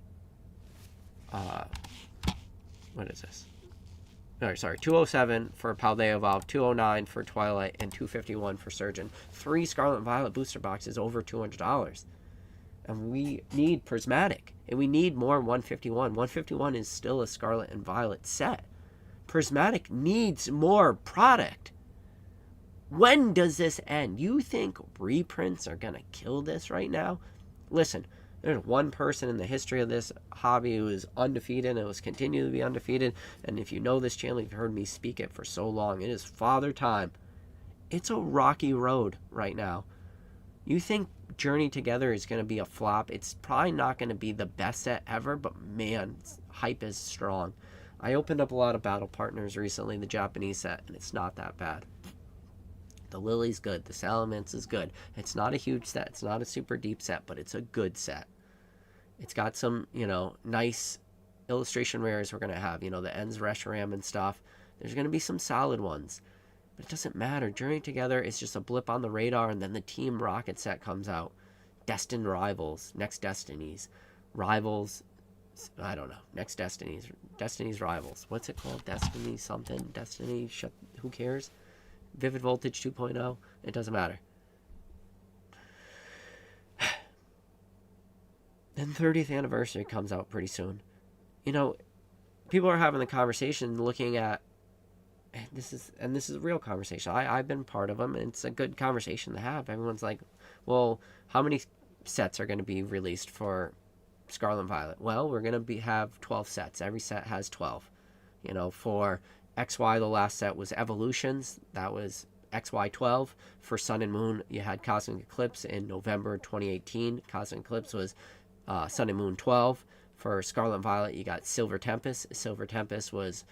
what is this? Sorry, 207 for Paldea Evolve, 209 for Twilight, and 251 for Surgeon. 3 Scarlet and Violet booster boxes over $200. And we need Prismatic. And we need more 151. 151 is still a Scarlet and Violet set. Prismatic needs more product. When does this end? You think reprints are going to kill this right now? Listen, there's one person in the history of this hobby who is undefeated and was continue to be undefeated. And if you know this channel, you've heard me speak it for so long. It is Father Time. It's a rocky road right now. You think Journey Together is going to be a flop? It's probably not going to be the best set ever, but man, hype is strong. I opened up a lot of Battle Partners recently, the Japanese set, and it's not that bad. The Lily's good. The Salamence is good. It's not a huge set. It's not a super deep set, but it's a good set. It's got some, nice illustration rares we're going to have. The Ends Reshiram and stuff. There's going to be some solid ones. But it doesn't matter. Journey Together is just a blip on the radar, and then the Team Rocket set comes out. Destined Rivals. Next Destinies. Rivals. I don't know. Next Destinies. Destinies Rivals. What's it called? Destiny something? Destiny? Who cares? Vivid Voltage 2.0, it doesn't matter. Then 30th anniversary comes out pretty soon. People are having the conversation looking at, this is a real conversation. I've been part of them, and it's a good conversation to have. Everyone's like, well, how many sets are going to be released for Scarlet and Violet? Well, we're going to have 12 sets. Every set has 12. For XY, the last set was Evolutions. That was XY12. For Sun and Moon, you had Cosmic Eclipse in November 2018. Cosmic Eclipse was Sun and Moon 12. For Scarlet and Violet, you got Silver Tempest. Silver Tempest was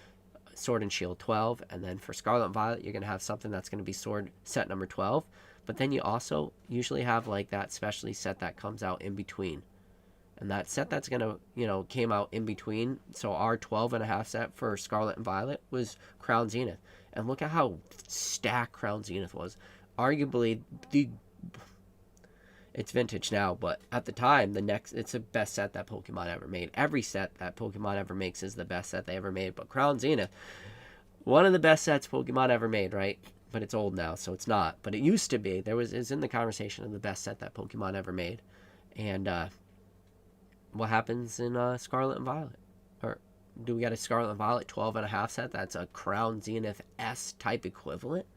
Sword and Shield 12. And then for Scarlet and Violet, you're going to have something that's going to be Sword set number 12. But then you also usually have like that specialty set that comes out in between. And that set that's going to, came out in between. So our 12.5 set for Scarlet and Violet was Crown Zenith. And look at how stacked Crown Zenith was. Arguably, it's vintage now, but at the time, it's the best set that Pokemon ever made. Every set that Pokemon ever makes is the best set they ever made. But Crown Zenith, one of the best sets Pokemon ever made, right? But it's old now, so it's not. But it used to be. It's in the conversation of the best set that Pokemon ever made. And, what happens in Scarlet and Violet? Or do we got a Scarlet and Violet 12.5 set that's a Crown Zenith S type equivalent?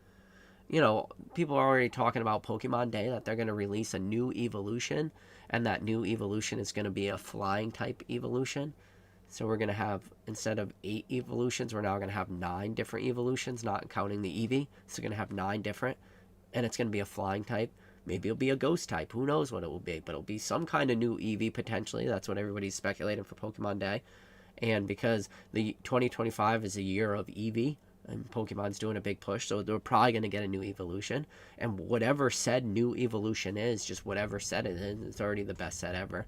People are already talking about Pokemon Day, that they're going to release a new evolution, and that new evolution is going to be a flying type evolution. So we're going to have, instead of 8 evolutions, we're now going to have 9 different evolutions, not counting the Eevee. So we're going to have 9 different, and it's going to be a flying type. Maybe it'll be a ghost type. Who knows what it will be. But it'll be some kind of new Eevee, potentially. That's what everybody's speculating for Pokemon Day. And because the 2025 is a year of Eevee, and Pokemon's doing a big push, so they're probably going to get a new evolution. And whatever said new evolution is, just whatever set it is, it's already the best set ever.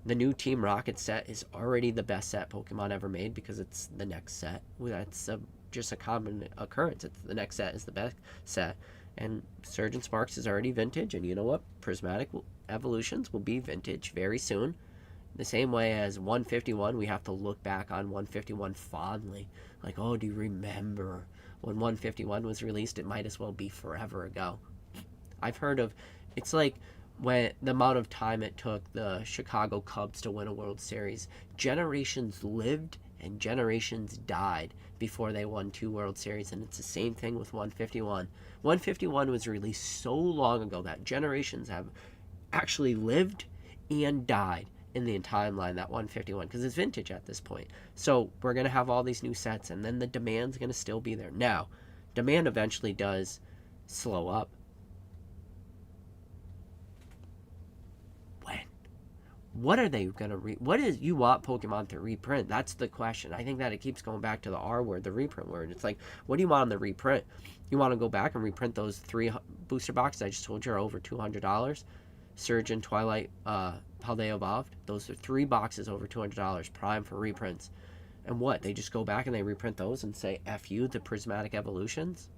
The new Team Rocket set is already the best set Pokemon ever made because it's the next set. That's just a common occurrence. The next set is the best set. And Surgeon Sparks is already vintage, and you know what? Prismatic Evolutions will be vintage very soon. The same way as 151, we have to look back on 151 fondly. Like, oh, do you remember when 151 was released? It might as well be forever ago. I've heard of, it's like when the amount of time it took the Chicago Cubs to win a World Series. Generations lived and Generations died before they won 2 World Series, and it's the same thing with 151. 151 was released so long ago that Generations have actually lived and died in the timeline, that 151, because it's vintage at this point. So we're going to have all these new sets, and then the demand's going to still be there. Now, demand eventually does slow up. When? What are they going to what is you want Pokemon to reprint? That's the question. I think that it keeps going back to the R word, the reprint word. It's like, what do you want on the reprint? You want to go back and reprint those 3 booster boxes I just told you are over $200? Surge and Twilight, how they evolved. Those are 3 boxes over $200, prime for reprints. And what? They just go back and they reprint those and say, F you, the Prismatic Evolutions?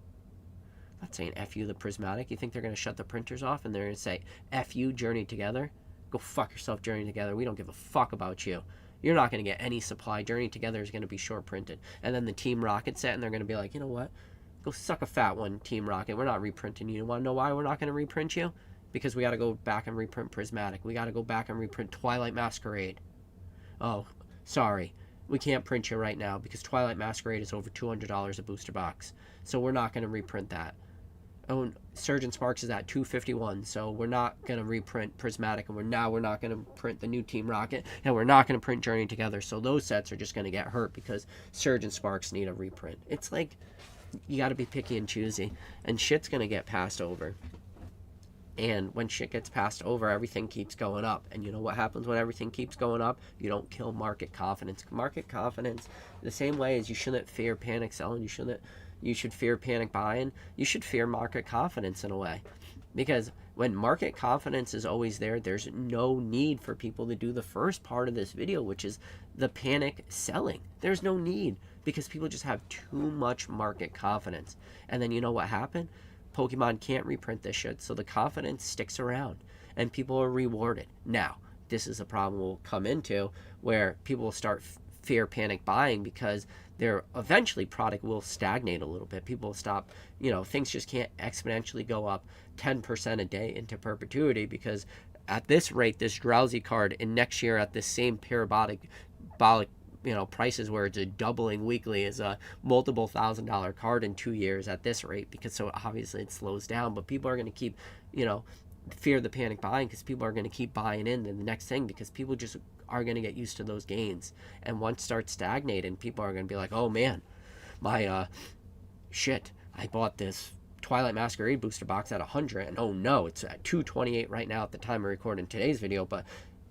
I'm not saying F you, the Prismatic. You think they're going to shut the printers off and they're going to say, F you, Journey Together? Go fuck yourself, Journey Together. We don't give a fuck about you. You're not going to get any supply. Journey Together is going to be short printed. And then the Team Rocket set, and they're going to be like, you know what? Go suck a fat one, Team Rocket. We're not reprinting you. You want to know why we're not going to reprint you? Because we got to go back and reprint Prismatic. We got to go back and reprint Twilight Masquerade. Oh, sorry. We can't print you right now because Twilight Masquerade is over $200 a booster box. So we're not going to reprint that. Oh, Surge and Sparks is at $251, so we're not going to reprint Prismatic, and we're not going to print the new Team Rocket, and we're not going to print Journey Together. So those sets are just going to get hurt because Surge and Sparks need a reprint. It's like, you got to be picky and choosy, and shit's going to get passed over. And when shit gets passed over, everything keeps going up. And you know what happens when everything keeps going up? You don't kill market confidence. Market confidence, the same way as you shouldn't fear panic selling, you should fear panic buying, you should fear market confidence in a way. Because when market confidence is always there, there's no need for people to do the first part of this video, which is the panic selling. There's no need because people just have too much market confidence. And then you know what happened? Pokemon can't reprint this shit, so the confidence sticks around and people are rewarded. Now, this is a problem we'll come into where people will start fear panic buying because their eventually product will stagnate a little bit. People will stop, things just can't exponentially go up 10% a day into perpetuity because at this rate, this Drowsy card in next year at this same parabolic prices where it's a doubling weekly is a multiple $1,000 card in 2 years at this rate, because so obviously it slows down, but people are going to keep, fear the panic buying because people are going to keep buying in the next thing because people just are going to get used to those gains. And once it starts stagnating, people are going to be like, oh man, my shit, I bought this Twilight Masquerade booster box at 100 and oh no, it's at 228 right now at the time of recording today's video, but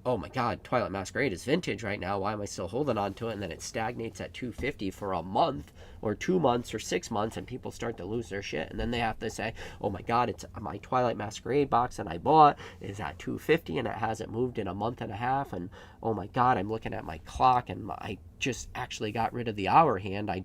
oh my god, Twilight Masquerade is vintage right now. Why am I still holding on to it? And then it stagnates at 250 for a month or 2 months or 6 months, and people start to lose their shit. And then they have to say, oh my god, it's my Twilight Masquerade box that I bought is at 250 and it hasn't moved in a month and a half. And oh my god, I'm looking at my clock and I just actually got rid of the hour hand. I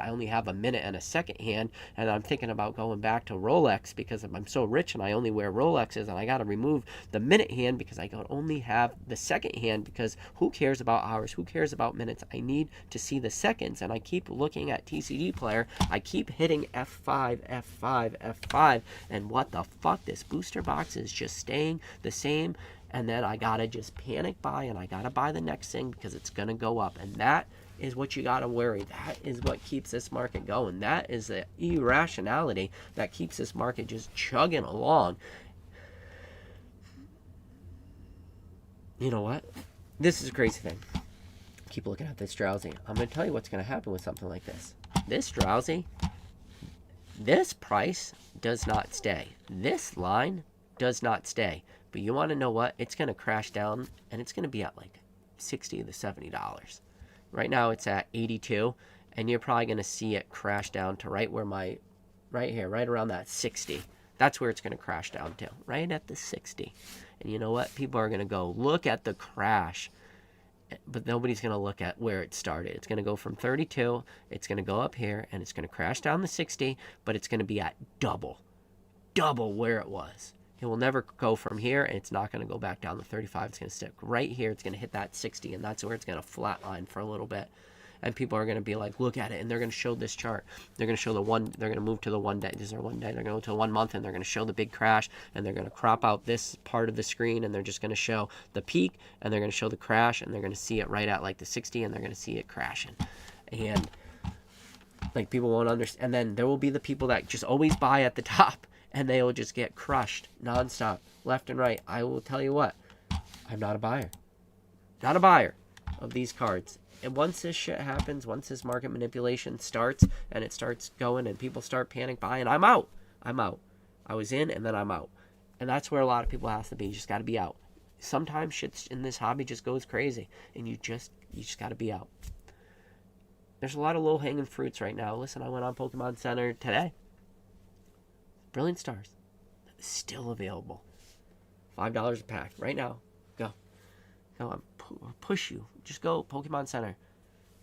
only have a minute and a second hand, and I'm thinking about going back to Rolex because I'm so rich and I only wear Rolexes, and I got to remove the minute hand because I can only have the second hand because who cares about hours? Who cares about minutes? I need to see the seconds, and I keep looking at TCGplayer. I keep hitting F5, F5, F5, and what the fuck? This booster box is just staying the same. And then I gotta just panic buy, and I gotta buy the next thing because it's gonna go up. And that is what you gotta worry. That is what keeps this market going. That is the irrationality that keeps this market just chugging along. You know what? This is a crazy thing. Keep looking at this Drowsy. I'm gonna tell you what's gonna happen with something like this. This Drowsy, this price does not stay. This line does not stay. But you want to know what? It's going to crash down, and it's going to be at like $60 to $70. Right now it's at 82, and you're probably going to see it crash down to right here, right around that 60. That's where it's going to crash down to, right at the 60. And you know what? People are going to go look at the crash, but nobody's going to look at where it started. It's going to go from 32, it's going to go up here, and it's going to crash down to 60, but it's going to be at double where it was. It will never go from here, and it's not going to go back down to 35. It's going to stick right here. It's going to hit that 60, and that's where it's going to flatline for a little bit. and people are going to be like, look at it, and they're going to show this chart. They're going to show they're going to move to the 1 day. This is our 1 day. They're going to go to 1 month, and they're going to show the big crash, and they're going to crop out this part of the screen, and they're just going to show the peak, and they're going to show the crash, and they're going to see it right at like the 60, and they're going to see it crashing. And like, people won't understand. And then there will be the people that just always buy at the top, and they will just get crushed nonstop, left and right. I will tell you what, I'm not a buyer. Not a buyer of these cards. And once this shit happens, once this market manipulation starts, and it starts going, and people start panic buying, I'm out. I'm out. I was in, and then I'm out. And that's where a lot of people have to be. You just got to be out. Sometimes shit in this hobby just goes crazy, and you just got to be out. There's a lot of low-hanging fruits right now. Listen, I went on Pokemon Center today. Brilliant Stars. Still available. $5 a pack. Right now. Go. Go. I'll push you. Just go Pokemon Center.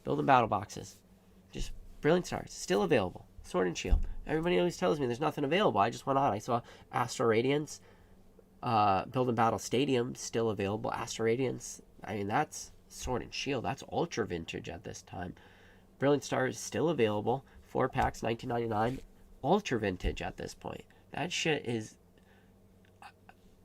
Building battle boxes. Just Brilliant Stars. Still available. Sword and Shield. Everybody always tells me there's nothing available. I just went on. I saw Astro Radiance. Building Battle Stadium. Still available. Astro Radiance. I mean, that's Sword and Shield. That's ultra vintage at this time. Brilliant Stars is still available. 4 packs, $19.99. Ultra vintage at this point. That shit is...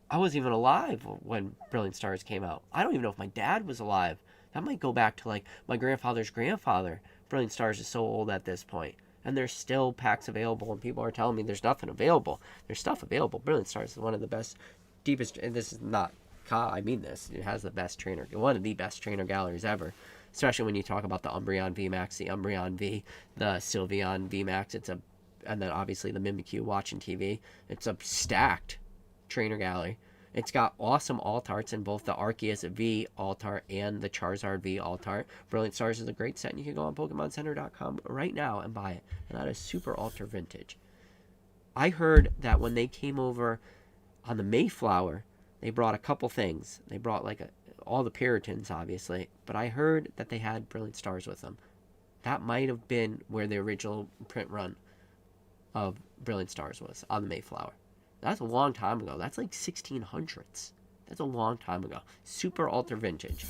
I wasn't even alive when Brilliant Stars came out. I don't even know if my dad was alive. That might go back to, like, my grandfather's grandfather. Brilliant Stars is so old at this point. And there's still packs available, and people are telling me there's nothing available. There's stuff available. Brilliant Stars is one of the best, deepest... And this is not... I mean this. It has the best trainer... One of the best trainer galleries ever. Especially when you talk about the Umbreon VMAX, the Umbreon V, the Sylveon VMAX. It's a... And then, obviously, the Mimikyu watching TV. It's a stacked trainer gallery. It's got awesome alt arts in both the Arceus V alt art and the Charizard V alt art. Brilliant Stars is a great set, and you can go on PokemonCenter.com right now and buy it. And that is super ultra vintage. I heard that when they came over on the Mayflower, they brought a couple things. They brought like all the Puritans, obviously, but I heard that they had Brilliant Stars with them. That might have been where the original print run of Brilliant Stars was, on the Mayflower. That's a long time ago. That's like 1600s. That's a long time ago. Super ultra vintage.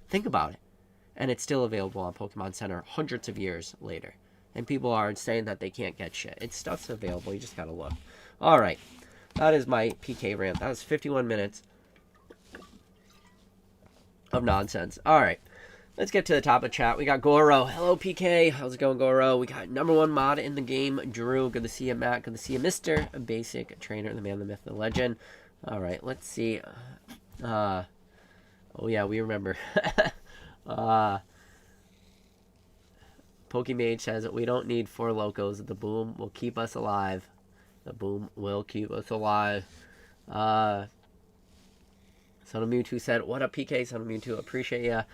Think about it. And it's still available on Pokemon Center hundreds of years later. And people are saying that they can't get shit. It's stuff's available. You just gotta look. Alright. That is my PK rant. That was 51 minutes of nonsense. Alright. Let's get to the top of the chat. We got Goro. Hello, PK. How's it going, Goro? We got #1 mod in the game, Drew. Good to see you, Matt. Good to see you, Mr. Basic Trainer, the man, the myth, the legend. All right, let's see. Oh, yeah, we remember. Pokemage says, we don't need 4 locos. The boom will keep us alive. The boom will keep us alive. Son of Mewtwo said, what up, PK? Son of Mewtwo, appreciate ya.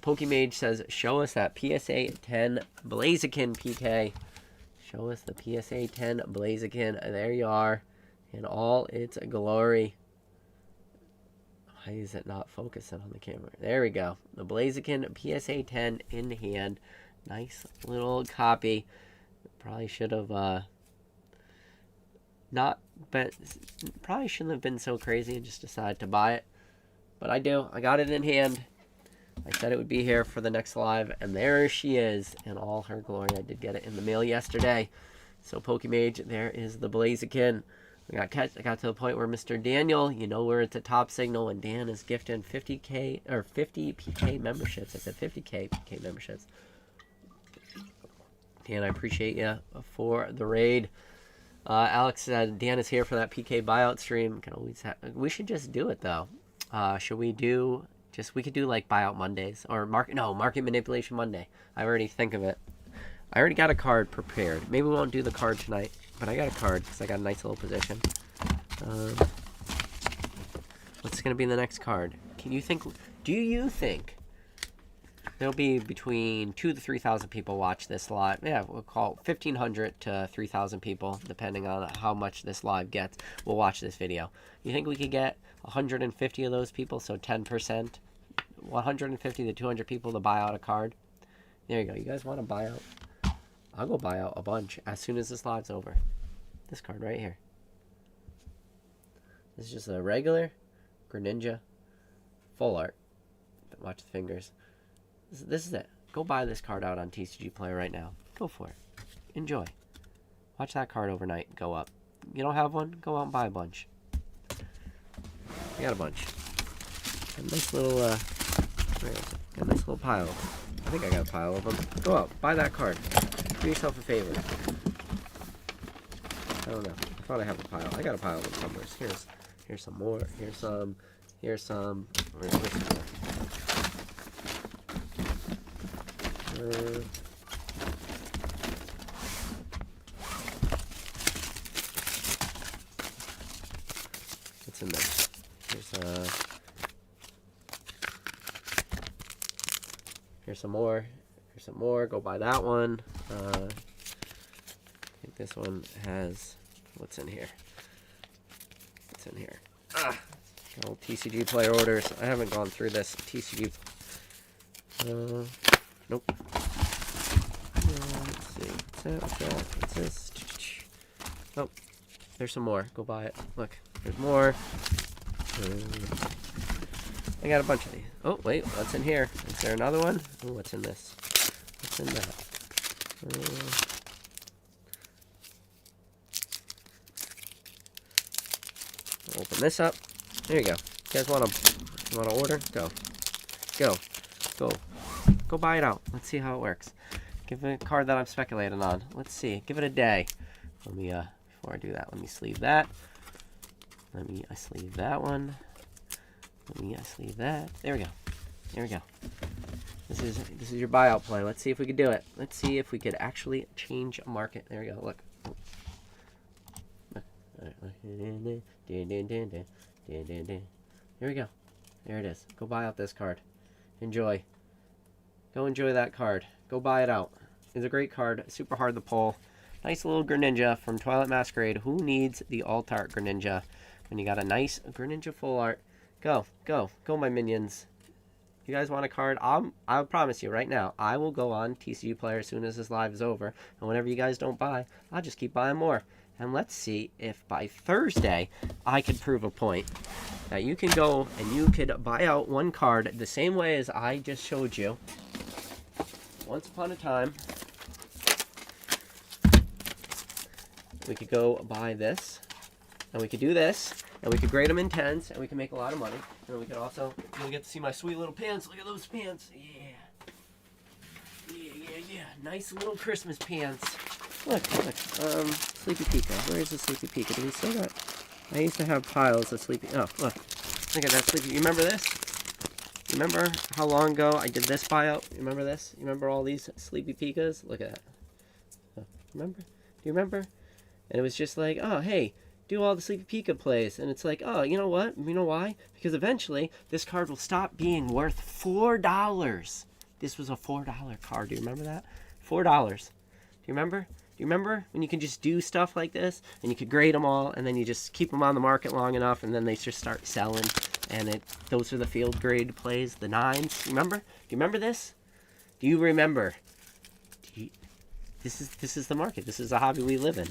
Pokemage says, show us that PSA 10 Blaziken, PK. Show us the PSA 10 Blaziken. There you are. In all its glory. Why is it not focusing on the camera? There we go. The Blaziken PSA 10 in hand. Nice little copy. Probably should have, probably shouldn't have been so crazy and just decided to buy it. But I do. I got it in hand. I said it would be here for the next live, and there she is in all her glory. I did get it in the mail yesterday. So Pokemage, there is the Blaziken. I got to the point where Mr. Daniel, you know where it's a top signal, and Dan is gifting 50K or 50 PK memberships. I said 50K PK memberships. Dan, I appreciate you for the raid. Alex said Dan is here for that PK buyout stream. Can always we should just do it though. Should we do we could do like buyout Mondays or market manipulation Monday. I already think of it. I already got a card prepared. Maybe we won't do the card tonight, but I got a card because I got a nice little position. What's going to be the next card? Do you think there'll be between 2,000 to 3,000 people watch this live? Yeah, we'll call 1,500 to 3,000 people, depending on how much this live gets, will watch this video. You think we could get 150 of those people, so 10%, 150 to 200 people to buy out a card? There you go. You guys want to buy out? I'll go buy out a bunch as soon as this live's over. This card right here. This is just a regular Greninja full art. Watch the fingers. This is it. Go buy this card out on TCGplayer right now. Go for it. Enjoy. Watch that card overnight go up. You don't have one? Go out and buy a bunch. I got a bunch. Got a nice little, where is it? Got a nice little pile. I think I got a pile of them. Go out. Buy that card. Do yourself a favor. I don't know. I thought I have a pile. I got a pile of them somewhere. Here's some more. Here's some. Here's some. Where's some more? What's in there? Here's some more. Here's some more. Go buy that one. I think this one has. What's in here? What's in here? Old TCGplayer orders. I haven't gone through this TCG. Nope. Let's see. What's that? What's this? Oh, there's some more. Go buy it. Look, there's more. I got a bunch of these. Oh, wait, what's in here? Is there another one? Oh, what's in this? What's in that? Open this up. There you go. You guys want to order? Go. Go buy it out. Let's see how it works. Give it a card that I'm speculating on. Let's see. Give it a day. Let me before I do that, let me sleeve that. I sleeve that one. I sleeve that. There we go. This is your buyout play. Let's see if we could do it. Let's see if we could actually change a market. There we go. Look. Here we go. There it is. Go buy out this card. Enjoy. Go enjoy that card. Go buy it out. It's a great card. Super hard to pull. Nice little Greninja from Twilight Masquerade. Who needs the alt art Greninja when you got a nice Greninja full art? Go, my minions. You guys want a card? I'll promise you right now, I will go on TCGplayer as soon as this live is over. And whenever you guys don't buy, I'll just keep buying more. And let's see if by Thursday, I could prove a point that you can go and you could buy out one card the same way as I just showed you. Once upon a time, we could go buy this, and we could do this, and we could grade them in 10s, and we can make a lot of money. And then we could also, you'll get to see my sweet little pants. Look at those pants. Yeah. Nice little Christmas pants. Look. Sleepy Pika. Where is the Sleepy Pika? Do we still got? I used to have piles of Sleepy. Oh, look. Look at that Sleepy. You remember this? You remember how long ago I did this buyout? You remember this? You remember all these Sleepy Pikas? Look at that. Remember? Do you remember? And it was just like, oh, hey, do all the Sleepy Pika plays. And it's like, oh, you know what? You know why? Because eventually, this card will stop being worth $4. This was a $4 card. Do you remember that? $4. Do you remember? Do you remember when you could just do stuff like this? And you could grade them all, and then you just keep them on the market long enough, and then they just start selling. And those are the field grade plays, the 9s. Remember? Do you remember this? Do you remember? This is the market. This is the hobby we live in.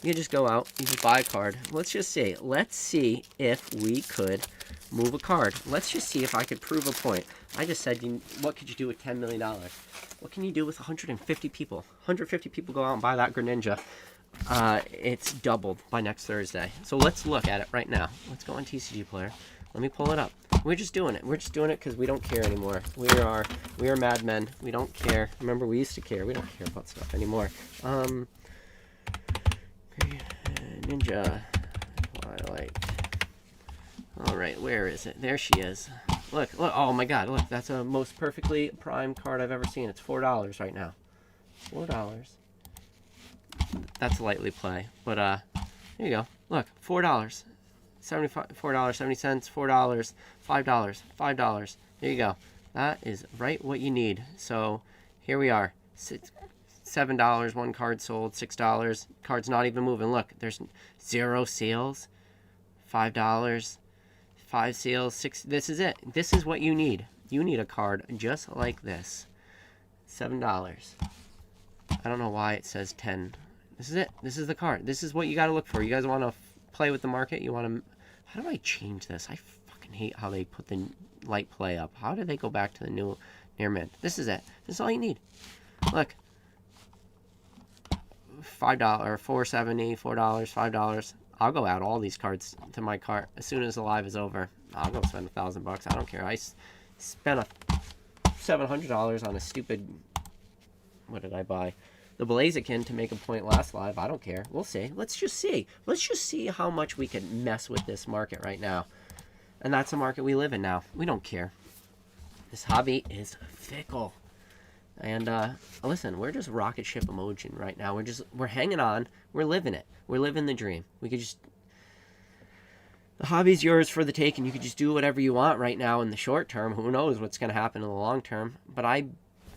You just go out, you just buy a card. Let's see if we could move a card. Let's just see if I could prove a point. I just said, what could you do with $10 million? What can you do with 150 people? 150 people go out and buy that Greninja. It's doubled by next Thursday. So let's look at it right now. Let's go on TCGplayer. Let me pull it up. We're just doing it. We're just doing it because we don't care anymore. We are madmen. We don't care. Remember, we used to care. We don't care about stuff anymore. Ninja Twilight. All right, where is it? There she is. Look. Oh my God! Look, that's a most perfectly primed card I've ever seen. It's $4 right now. $4. That's lightly play, but there you go. Look, $4. $4.70, $4, $5. There you go. That is right what you need. So here we are. $7, one card sold. $6. Card's not even moving. Look, there's 0 sales. $5. 5 sales. 6. This is it. This is what you need. You need a card just like this. $7. I don't know why it says 10. This is it. This is the card. This is what you got to look for. You guys want to play with the market? You want to... How do I change this? I fucking hate how they put the light play up. How do they go back to the new near mint? This is it. This is all you need. Look. $5, $4.70, $4, $5. I'll go add all these cards to my cart as soon as the live is over. I'll go spend $1,000. I don't care. I spent $700 on a stupid. What did I buy? The Blaziken to make a point last live. I don't care. We'll see. Let's just see. Let's just see how much we can mess with this market right now. And that's the market we live in now. We don't care. This hobby is fickle. And listen, we're just rocket ship emoji right now. We're hanging on. We're living it. We're living the dream. We could just, the hobby's yours for the taking. You could just do whatever you want right now in the short term. Who knows what's going to happen in the long term? But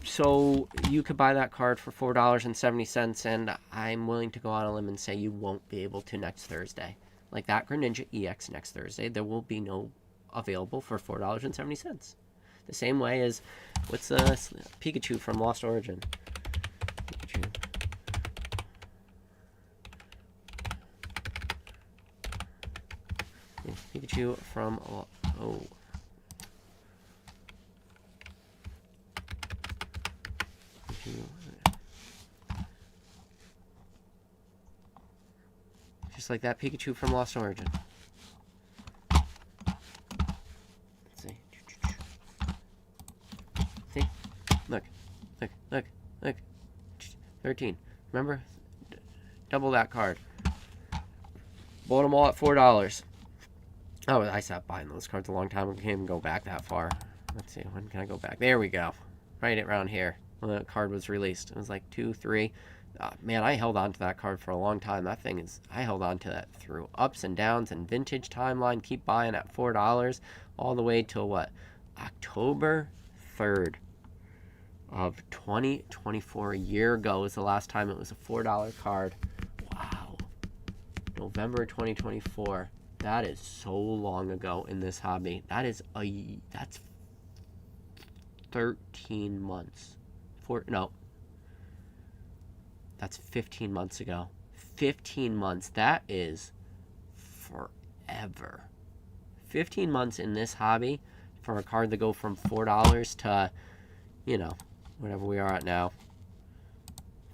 so you could buy that card for $4.70, and I'm willing to go on a limb and say you won't be able to next Thursday. Like that Greninja EX next Thursday, there will be no available for $4.70. The same way as, what's the Pikachu from Lost Origin? Pikachu from, just like that Pikachu from Lost Origin. See? Look. 13. Remember? Double that card. Bought them all at $4. Oh, I stopped buying those cards a long time ago. I can't even go back that far. Let's see. When can I go back? There we go. Right around here. When the card was released. It was like 2, 3. Man, I held on to that card for a long time. That thing is... I held on to that through ups and downs and vintage timeline. Keep buying at $4 all the way till what? October 3rd. Of 2024, a year ago was the last time it was a $4 card. Wow. November 2024. That is so long ago in this hobby. That's 13 months. That's 15 months ago. 15 months. That is forever. 15 months in this hobby for a card to go from $4 to, whatever we are at now,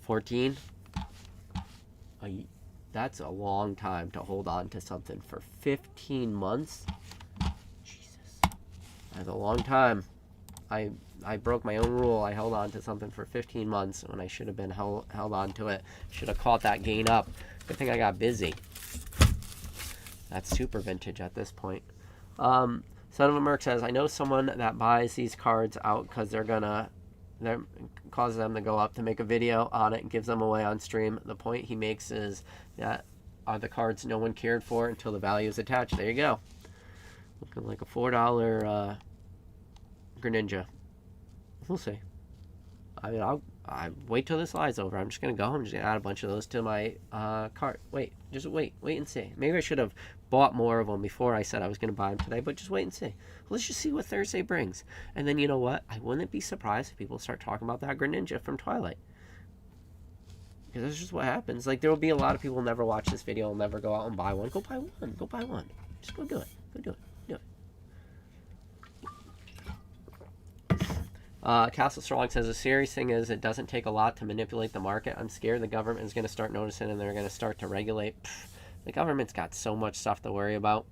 14. That's a long time to hold on to something for 15 months. Jesus, that's a long time. I broke my own rule. I held on to something for 15 months when I should have been held on to it. Should have caught that gain up. Good thing I got busy. That's super vintage at this point. Son of a Merc says, I know someone that buys these cards out because that causes them to go up to make a video on it and gives them away on stream. The point he makes is that are the cards no one cared for until the value is attached. There you go. Looking like a $4 Greninja. We'll see. I mean, I'll wait till this live's over. I'm just gonna go. I'm just gonna add a bunch of those to my cart. Wait and see. Maybe I should have bought more of them before I said I was gonna buy them today. But just wait and see. Let's just see what Thursday brings. And then you know what? I wouldn't be surprised if people start talking about that Greninja from Twilight. Because that's just what happens. Like, there will be a lot of people who never watch this video and never go out and buy one. Go buy one. Go buy one. Just go do it. Go do it. Castle Strong says, the serious thing is it doesn't take a lot to manipulate the market. I'm scared the government is going to start noticing and they're going to start to regulate. The government's got so much stuff to worry about.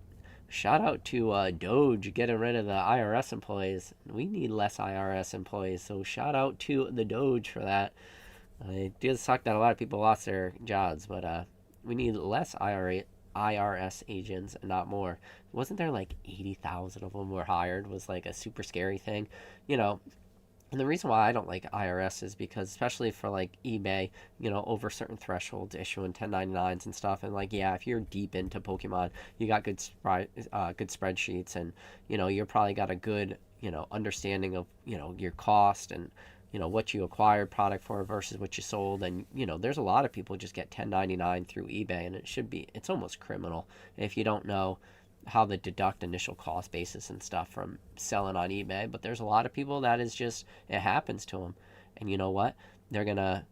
Shout out to Doge getting rid of the IRS employees. We need less IRS employees, so shout out to the Doge for that. It does suck that a lot of people lost their jobs, but we need less IRS agents and not more. Wasn't there like 80,000 of them were hired? Was like a super scary thing, And the reason why I don't like IRS is because, especially for like eBay, over certain thresholds, issuing 1099s and stuff, and like, yeah, if you're deep into Pokemon, you got good spreadsheets, and you're probably got a good understanding of your cost and what you acquired product for versus what you sold, and there's a lot of people just get 1099 through eBay, and it's almost criminal if you don't know how to deduct initial cost basis and stuff from selling on eBay. But there's a lot of people that is just, it happens to them. And you know what? They're going to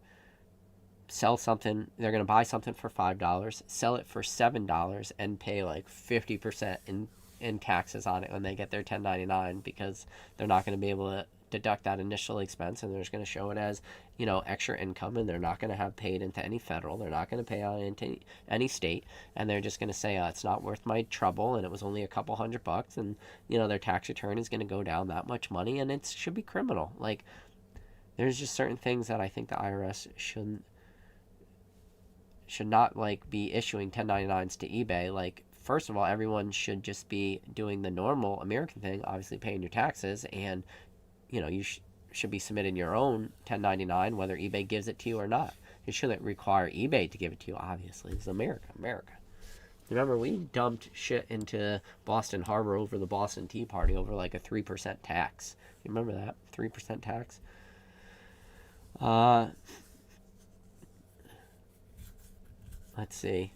sell something, they're going to buy something for $5, sell it for $7, and pay like 50% in taxes on it when they get their 1099, because they're not going to be able to deduct that initial expense, and they're just going to show it as, you know, extra income, and they're not going to have paid into any federal, they're not going to pay out into any state, and they're just going to say, it's not worth my trouble, and it was only a couple $100, and, you know, their tax return is going to go down that much money, and it should be criminal. Like, there's just certain things that I think the IRS should not, like, be issuing 1099s to eBay. Like, first of all, everyone should just be doing the normal American thing, obviously paying your taxes, and, you know, you should be submitting your own 1099, whether eBay gives it to you or not. It shouldn't require eBay to give it to you, obviously. It's America. Remember, we dumped shit into Boston Harbor over the Boston Tea Party over like a 3% tax. You remember that? 3% tax? Let's see.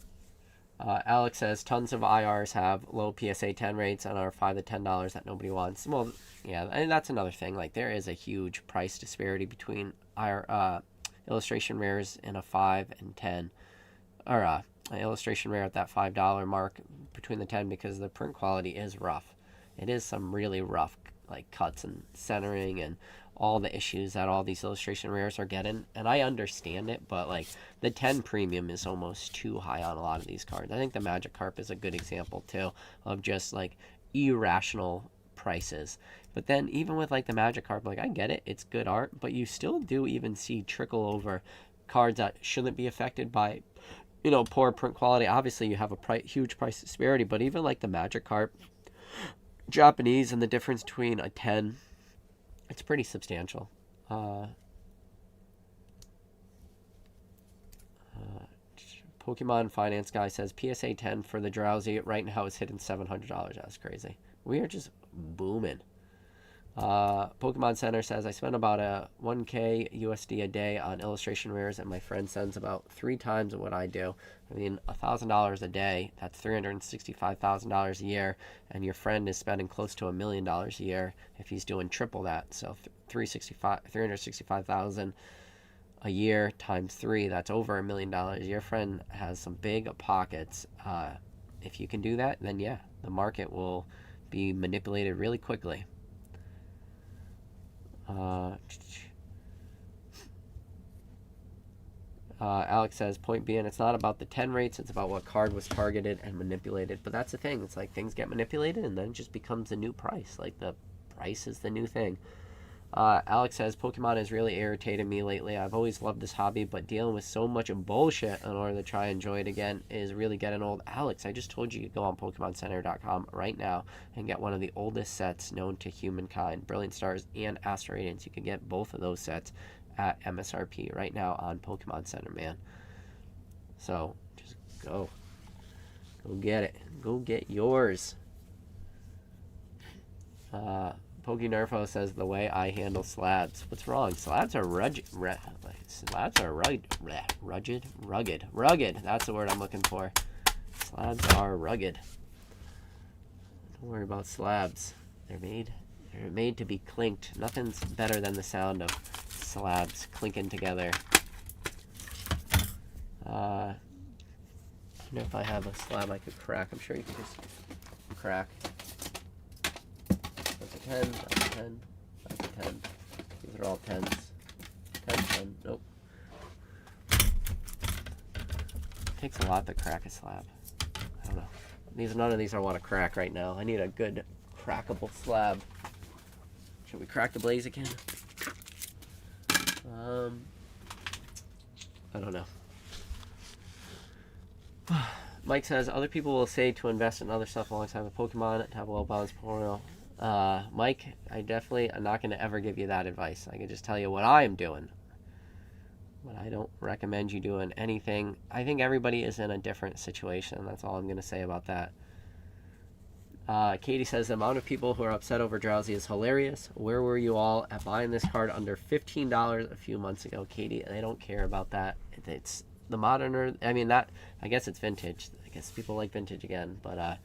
Alex says tons of IRs have low PSA 10 rates and are $5 to $10 that nobody wants. Well, yeah, and that's another thing. Like, there is a huge price disparity between illustration rares in a 5 and 10, or an illustration rare at that $5 mark between the 10, because the print quality is rough. It is some really rough, like, cuts and centering and all the issues that all these illustration rares are getting, and I understand it, but like, the 10 premium is almost too high on a lot of these cards. I think the Magikarp is a good example too of just like irrational prices. But then even with like the Magikarp, like, I get it, it's good art, but you still do even see trickle over cards that shouldn't be affected by, you know, poor print quality. Obviously you have a huge price disparity, but even like the Magikarp Japanese, and the difference between a 10, it's pretty substantial. Pokemon Finance Guy says PSA 10 for the Drowsy right now is hitting $700. That's crazy. We are just booming. Pokemon Center says, I spend about a 1K USD a day on illustration rares, and my friend sends about 3 times what I do. I mean, $1,000 a day, that's $365,000 a year, and your friend is spending close to $1 million a year if he's doing triple that. So $365,000 a year times 3, that's over $1 million. Your friend has some big pockets. If you can do that, then yeah, the market will be manipulated really quickly. Alex says, point being, it's not about the 10 rates, it's about what card was targeted and manipulated. But that's the thing, it's like things get manipulated and then it just becomes a new price. Like, the price is the new thing. Alex says, Pokemon has really irritated me lately. I've always loved this hobby, but dealing with so much bullshit in order to try and enjoy it again is really getting old. Alex, I just told you to go on PokemonCenter.com right now and get one of the oldest sets known to humankind, Brilliant Stars and Astro Radiance. You can get both of those sets at MSRP right now on Pokemon Center, man. So, just go. Go get it. Go get yours. PokeNerfo says, the way I handle slabs. What's wrong? Slabs are rugged. Slabs are rugged. That's the word I'm looking for. Slabs are rugged. Don't worry about slabs. They're made to be clinked. Nothing's better than the sound of slabs clinking together. I don't know if I have a slab I could crack. I'm sure you can just crack. That's a 10, that's a 10, that's a 10. These are all 10s. 10, 10, nope. It takes a lot to crack a slab. I don't know. None of these I want to crack right now. I need a good crackable slab. Should we crack the blaze again? I don't know. Mike says, other people will say to invest in other stuff alongside the Pokemon to have a low balance portfolio. Mike, I definitely am not going to ever give you that advice. I can just tell you what I am doing. But I don't recommend you doing anything. I think everybody is in a different situation. That's all I'm going to say about that. Katie says, the amount of people who are upset over Drowsy is hilarious. Where were you all at buying this card under $15 a few months ago? Katie, they don't care about that. It's the modern, I mean, that, I guess it's vintage. I guess people like vintage again, but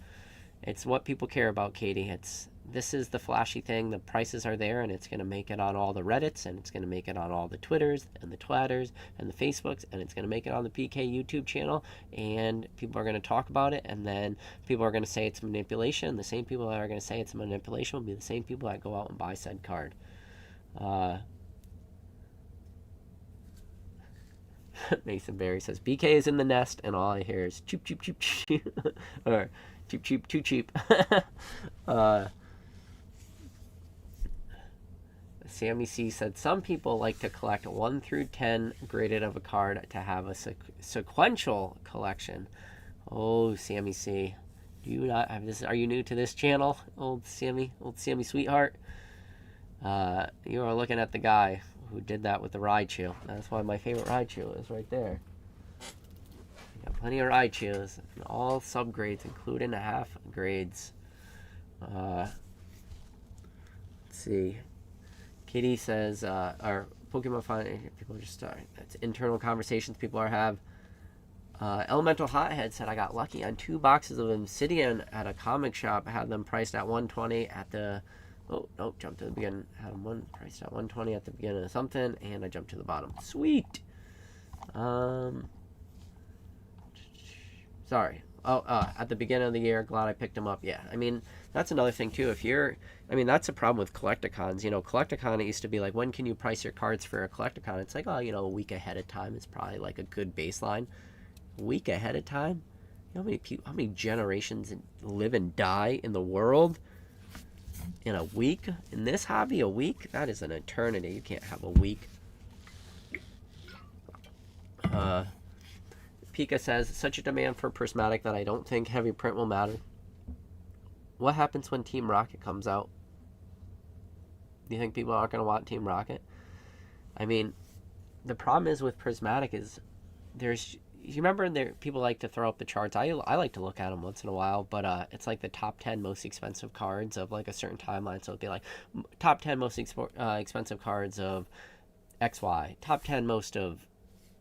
it's what people care about, Katie. It's this is the flashy thing. The prices are there, and it's going to make it on all the Reddits, and it's going to make it on all the Twitters and the Twatters and the Facebooks, and it's going to make it on the PK YouTube channel, and people are going to talk about it, and then people are going to say it's manipulation. The same people that are going to say it's manipulation will be the same people that go out and buy said card. Mason Berry says BK is in the nest, and all I hear is cheap, cheap, cheap, cheap, or cheap, cheap, too cheap. Sammy C said some people like to collect 1 through 10 graded of a card to have a sequential collection. Oh, Sammy C, do you not have this? Are you new to this channel, old Sammy sweetheart? You are looking at the guy who did that with the Raichu. That's why my favorite Raichu is right there. Got plenty of Raichus, and all subgrades, including half grades. Let's see. Kitty says, our Pokemon finding people just that's internal conversations people are have. Elemental Hothead said, I got lucky on 2 boxes of Obsidian at a comic shop. I had them priced at $120 at the. Oh, no, jumped to the beginning. Had them priced at $120 at the beginning of something, and I jumped to the bottom. Sweet. Sorry. At the beginning of the year, glad I picked them up. Yeah, I mean, that's another thing, too. That's a problem with Collecticons. Collecticon, it used to be like, when can you price your cards for a Collecticon? It's like, a week ahead of time is probably like a good baseline. A week ahead of time? How many generations live and die in the world? In a week? In this hobby, a week? That is an eternity. You can't have a week. Pika says, such a demand for prismatic that I don't think heavy print will matter. What happens when Team Rocket comes out? Do you think people aren't going to want Team Rocket? I mean, the problem is with prismatic is you remember people like to throw up the charts. I like to look at them once in a while, but it's like the top 10 most expensive cards of like a certain timeline. So it'd be like top 10 most expensive cards of XY, top 10 most of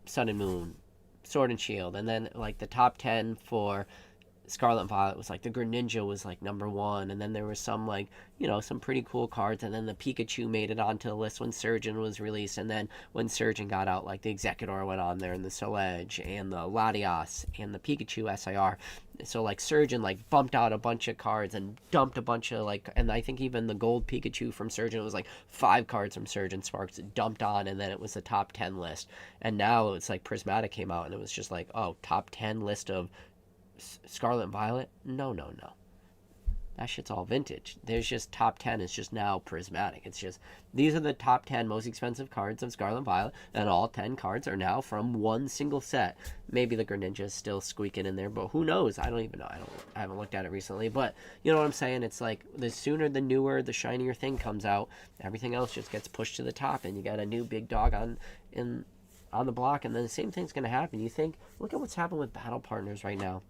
Sun and Moon, Sword and Shield, and then like the top 10 for Scarlet and Violet was like the Greninja was like number 1, and then there was some like some pretty cool cards, and then the Pikachu made it onto the list when Surgeon was released, and then when Surgeon got out, like the Executor went on there, and the Solage and the Latias and the Pikachu SIR. So like Surgeon like bumped out a bunch of cards and dumped a bunch of and I think even the gold Pikachu from Surgeon was like 5 cards from Surgeon Sparks dumped on, and then it was the top 10 list. And now it's like Prismatic came out and it was just like, oh, top 10 list of Scarlet and Violet? No. That shit's all vintage. There's just top 10 is just now prismatic. It's just, these are the top 10 most expensive cards of Scarlet and Violet, and all 10 cards are now from one single set. Maybe the Greninja is still squeaking in there, but who knows? I don't even know. I haven't looked at it recently, but you know what I'm saying? It's like, the sooner the newer, the shinier thing comes out, everything else just gets pushed to the top, and you got a new big dog on the block, and then the same thing's going to happen. You think, look at what's happened with Battle Partners right now.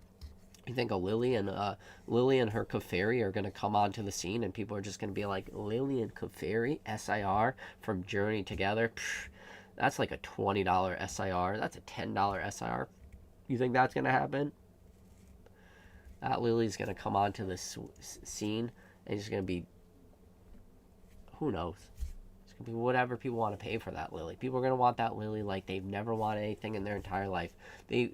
You think Lily and her Kefairy are going to come onto the scene, and people are just going to be like, Lily and Kefairy SIR from Journey together? Psh, that's like a $20 SIR. That's a $10 SIR. You think that's going to happen? That Lily's going to come onto the scene, and it's going to be, who knows? It's going to be whatever people want to pay for that Lily. People are going to want that Lily like they've never wanted anything in their entire life.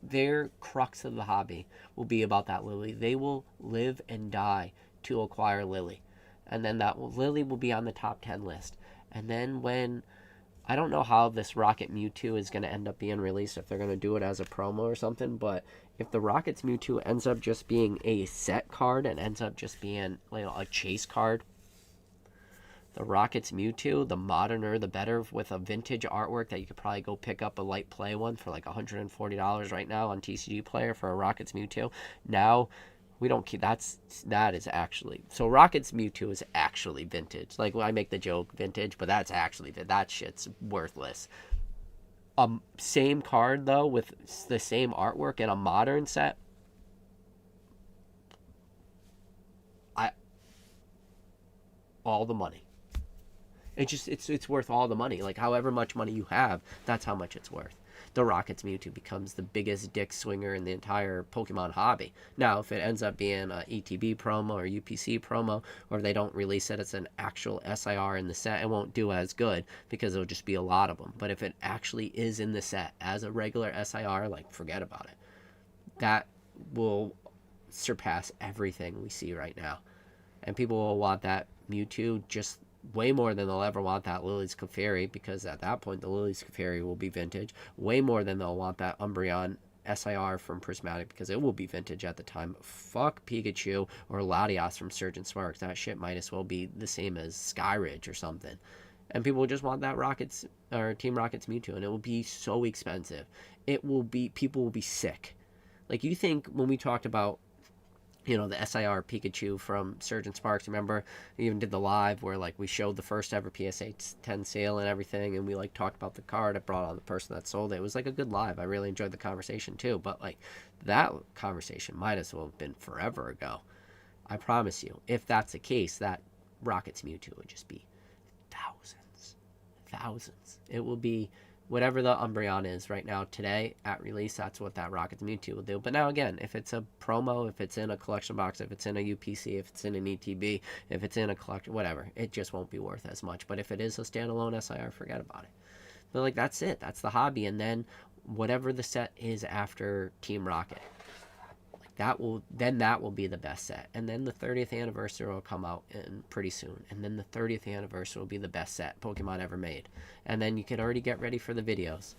Their crux of the hobby will be about that Lily. They will live and die to acquire Lily. And then that Lily will be on the top 10 list. And then when, I don't know how this Rocket Mewtwo is going to end up being released, if they're going to do it as a promo or something, but if the Rocket's Mewtwo ends up just being a set card and ends up just being a chase card, the Rocket's Mewtwo, the moderner, the better, with a vintage artwork that you could probably go pick up a light play one for like $140 right now on TCGplayer for a Rocket's Mewtwo. Now, we don't keep, that is actually, so Rocket's Mewtwo is actually vintage. Like, I make the joke vintage, but that's actually, that shit's worthless. Same card, though, with the same artwork in a modern set, all the money. It's worth all the money. Like, however much money you have, that's how much it's worth. the Rocket's Mewtwo becomes the biggest dick swinger in the entire Pokemon hobby. Now, if it ends up being a ETB promo or UPC promo, or they don't release it as an actual SIR in the set, it won't do as good because it'll just be a lot of them. But if it actually is in the set as a regular SIR, like, forget about it. That will surpass everything we see right now. And people will want that Mewtwo just way more than they'll ever want that Lily's Clefairy, because at that point the Lily's Clefairy will be vintage. Way more than they'll want that Umbreon SIR from Prismatic, because it will be vintage at the time. Fuck Pikachu or Latias from Surge and Sparks. That shit might as well be the same as Skyridge or something. And people will just want that Rockets or Team Rocket's Mewtwo, and it will be so expensive. It will be, people will be sick. Like, you think when we talked about, you know, the SIR Pikachu from Surge and Sparks, remember, we even did the live where, like, we showed the first ever PSA 10 sale and everything, and we, like, talked about the card. I brought on the person that sold it. It was, like, a good live. I really enjoyed the conversation, too. But, like, that conversation might as well have been forever ago. I promise you, if that's the case, that Rocket's Mewtwo would just be thousands. It will be whatever the Umbreon is right now today at release. That's what that Rocket's Mewtwo will do. But now again, if it's a promo, if it's in a collection box, if it's in a UPC, if it's in an ETB, if it's in a collection, whatever, it just won't be worth as much. But if it is a standalone SIR, forget about it. But, like, that's it. That's the hobby. And then whatever the set is after Team Rocket, that will be the best set. And then the 30th anniversary will come out in pretty soon. And then the 30th anniversary will be the best set Pokemon ever made. And then you can already get ready for the videos.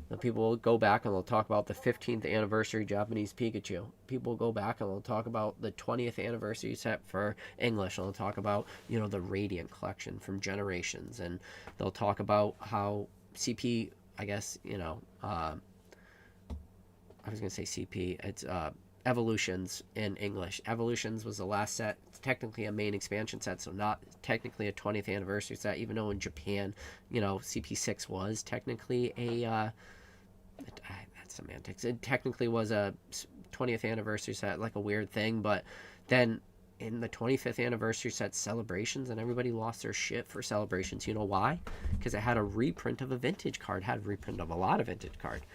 The people will go back and they'll talk about the 15th anniversary Japanese Pikachu. People will go back and they'll talk about the 20th anniversary set for English. And they'll talk about, you know, the Radiant collection from Generations. And they'll talk about how CP, I guess, you know, I was going to say CP. It's, Evolutions in English. Evolutions was the last set. It's technically a main expansion set, so not technically a 20th anniversary set, even though in Japan, you know, CP6 was technically a, that's semantics. It technically was a 20th anniversary set, like a weird thing, but then in the 25th anniversary set Celebrations, and everybody lost their shit for Celebrations. You know why? Because it had a reprint of a vintage card, had a reprint of a lot of vintage card.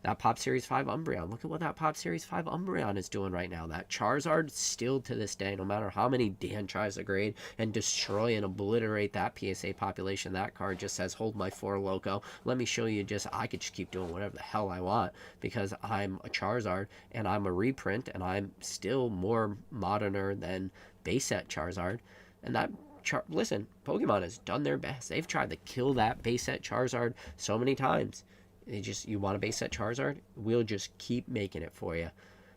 That Pop Series 5 Umbreon. Look at what that Pop Series 5 Umbreon is doing right now. That Charizard, still to this day, no matter how many Dan tries to grade and destroy and obliterate that PSA population, that card just says, hold my 4 Loco. Let me show you I could just keep doing whatever the hell I want because I'm a Charizard and I'm a reprint and I'm still more moderner than base set Charizard. And that, listen, Pokemon has done their best. They've tried to kill that base set Charizard so many times. You want a base set Charizard? We'll just keep making it for you.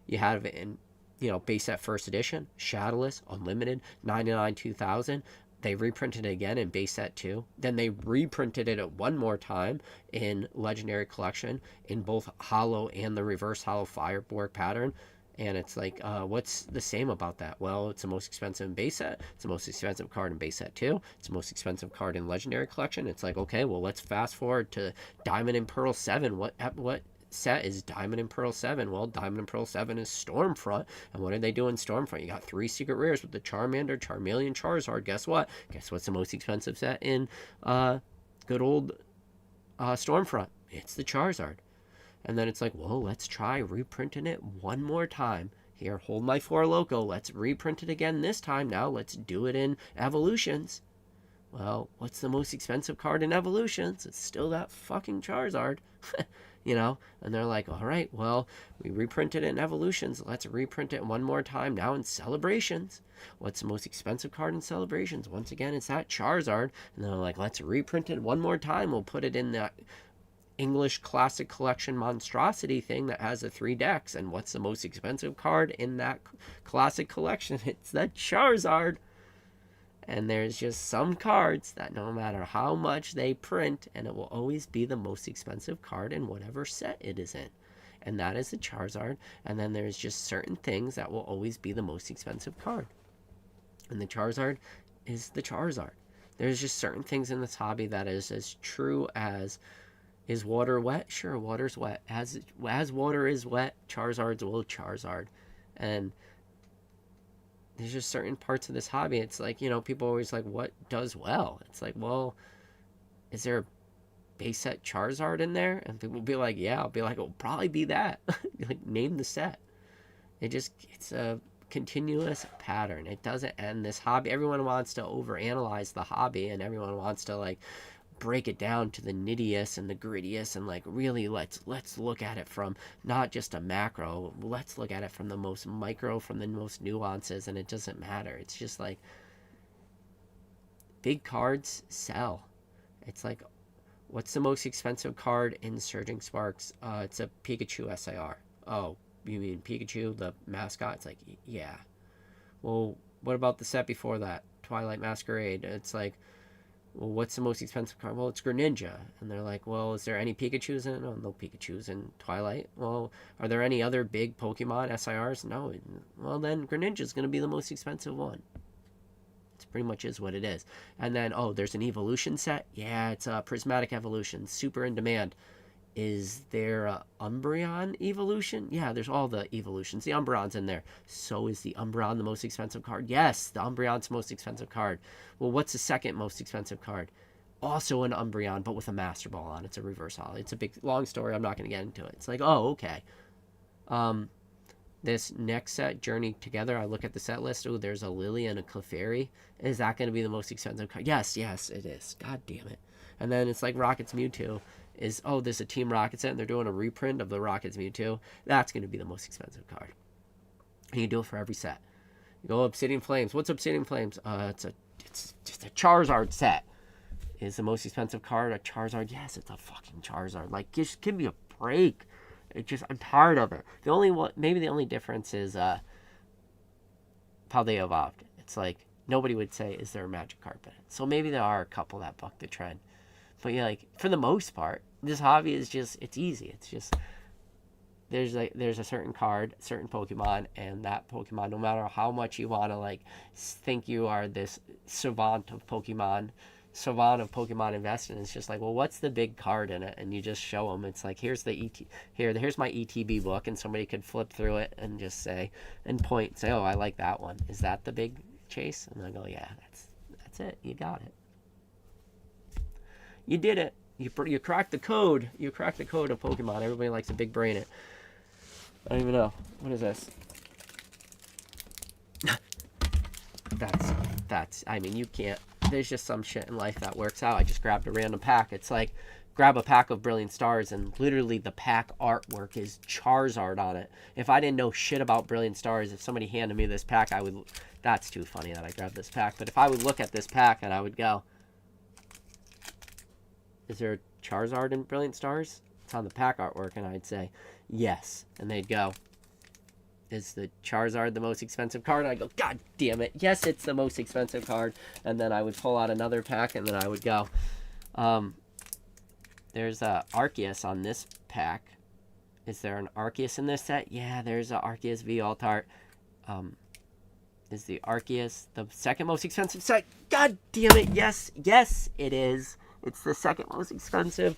You have it in, you know, base set first edition, Shadowless, Unlimited, 99 2000. They reprinted it again in base set 2. Then they reprinted it one more time in Legendary Collection in both Hollow and the Reverse Hollow Firework pattern. And it's like, what's the same about that? Well, it's the most expensive in base set. It's the most expensive card in base set 2. It's the most expensive card in Legendary Collection. It's like, okay, well, let's fast forward to Diamond and Pearl 7. What set is Diamond and Pearl 7? Well, Diamond and Pearl 7 is Stormfront. And what did they do in Stormfront? You got 3 secret rares with the Charmander, Charmeleon, Charizard. Guess what? Guess what's the most expensive set in good old Stormfront? It's the Charizard. And then it's like, well, let's try reprinting it one more time. Here, hold my 4 Loco. Let's reprint it again this time. Now let's do it in Evolutions. Well, what's the most expensive card in Evolutions? It's still that fucking Charizard. You know? And they're like, all right, well, we reprinted it in Evolutions. Let's reprint it one more time now in Celebrations. What's the most expensive card in Celebrations? Once again, it's that Charizard. And they're like, let's reprint it one more time. We'll put it in that English Classic Collection monstrosity thing that has the 3 decks. And what's the most expensive card in that Classic Collection? It's that Charizard. And there's just some cards that no matter how much they print, and it will always be the most expensive card in whatever set it is in. And that is the Charizard. And then there's just certain things that will always be the most expensive card. And the Charizard is the Charizard. There's just certain things in this hobby that is as true as, is water wet? Sure, water's wet. As water is wet, Charizards will Charizard. And there's just certain parts of this hobby. It's like, you know, people always like, what does well? It's like, well, is there base set Charizard in there? And people will be like, yeah. I'll be like, it'll probably be that. Like, name the set. It's a continuous pattern. It doesn't end. This hobby, everyone wants to overanalyze the hobby, and everyone wants to like break it down to the nittiest and the grittiest, and like really let's look at it from not just a macro. Let's look at it from the most micro, from the most nuances, and it doesn't matter. It's just like big cards sell. It's like, what's the most expensive card in Surging Sparks? It's a Pikachu SIR. Oh, you mean Pikachu, the mascot? It's like, yeah. Well, what about the set before that? Twilight Masquerade. It's like, well, what's the most expensive card? Well, it's Greninja. And they're like, well, is there any Pikachus in it? No Pikachus in Twilight. Well, are there any other big Pokemon SIRs? No. Well, then Greninja's going to be the most expensive one. It pretty much is what it is. And then, oh, there's an evolution set. Yeah, it's a Prismatic Evolution. Super in demand. Is there a Umbreon evolution? Yeah, there's all the evolutions. The Umbreon's in there. So is the Umbreon the most expensive card? Yes, the Umbreon's the most expensive card. Well, what's the second most expensive card? Also an Umbreon, but with a Master Ball on. It's a reverse holo. It's a big, long story. I'm not going to get into it. It's like, oh, okay. This next set, Journey Together, I look at the set list. Oh, there's a Lily and a Clefairy. Is that going to be the most expensive card? Yes, it is. God damn it. And then it's like Rocket's Mewtwo. There's a Team Rocket set, and they're doing a reprint of the Rocket's Mewtwo. That's going to be the most expensive card. And you do it for every set. You go Obsidian Flames. What's Obsidian Flames? It's just a Charizard set. Is the most expensive card a Charizard? Yes, it's a fucking Charizard. Like, just give me a break. I'm tired of it. Maybe the only difference is how they evolved. It's like, nobody would say, is there a magic carpet? So maybe there are a couple that buck the trend. But yeah, like, for the most part, this hobby is just, it's easy. It's just, there's a certain card, certain Pokemon, and that Pokemon, no matter how much you want to like think you are this savant of Pokemon investing, it's just like, well, what's the big card in it? And you just show them. It's like, here's my ETB book, and somebody could flip through it and just say, and point, say, oh, I like that one. Is that the big chase? And I go, yeah, that's it. You got it. You did it. You cracked the code. You cracked the code of Pokemon. Everybody likes to big brain it. I don't even know. What is this? That's, I mean, you can't. There's just some shit in life that works out. I just grabbed a random pack. It's like, grab a pack of Brilliant Stars, and literally the pack artwork is Charizard on it. If I didn't know shit about Brilliant Stars, if somebody handed me this pack, that's too funny that I grabbed this pack. But if I would look at this pack and I would go, is there a Charizard in Brilliant Stars? It's on the pack artwork, and I'd say, yes. And they'd go, is the Charizard the most expensive card? And I'd go, God damn it, yes, it's the most expensive card. And then I would pull out another pack, and then I would go, there's a Arceus on this pack. Is there an Arceus in this set? Yeah, there's a Arceus V Alt Art. Is the Arceus the second most expensive set? God damn it, yes, it is. It's the second most expensive.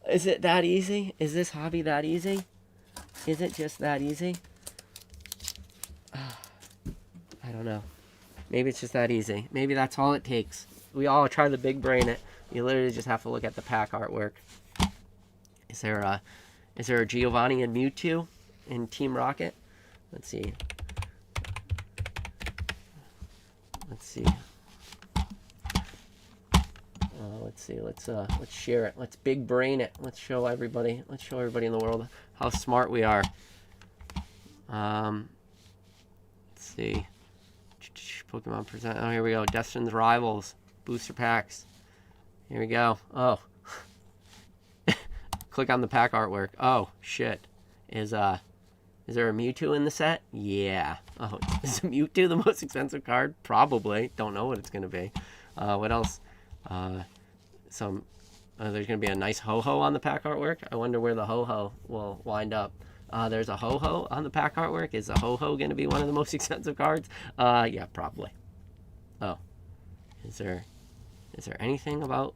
Is it that easy? Is this hobby that easy? Is it just that easy? I don't know. Maybe it's just that easy. Maybe that's all it takes. We all try to big brain it. You literally just have to look at the pack artwork. Is there a Giovanni and Mewtwo in Team Rocket? Let's see. Let's share it. Let's big brain it. Let's show everybody in the world how smart we are. Let's see. Pokemon present. Oh, here we go. Destined Rivals booster packs. Here we go. Oh. Click on the pack artwork. Oh, shit. Is there a Mewtwo in the set? Yeah. Oh, is Mewtwo the most expensive card? Probably. Don't know what it's going to be. What else? There's going to be a nice Ho-Ho on the pack artwork. I wonder where the Ho-Ho will wind up. There's a Ho-Ho on the pack artwork. Is the Ho-Ho going to be one of the most expensive cards? Yeah, probably. Oh. Is there anything about...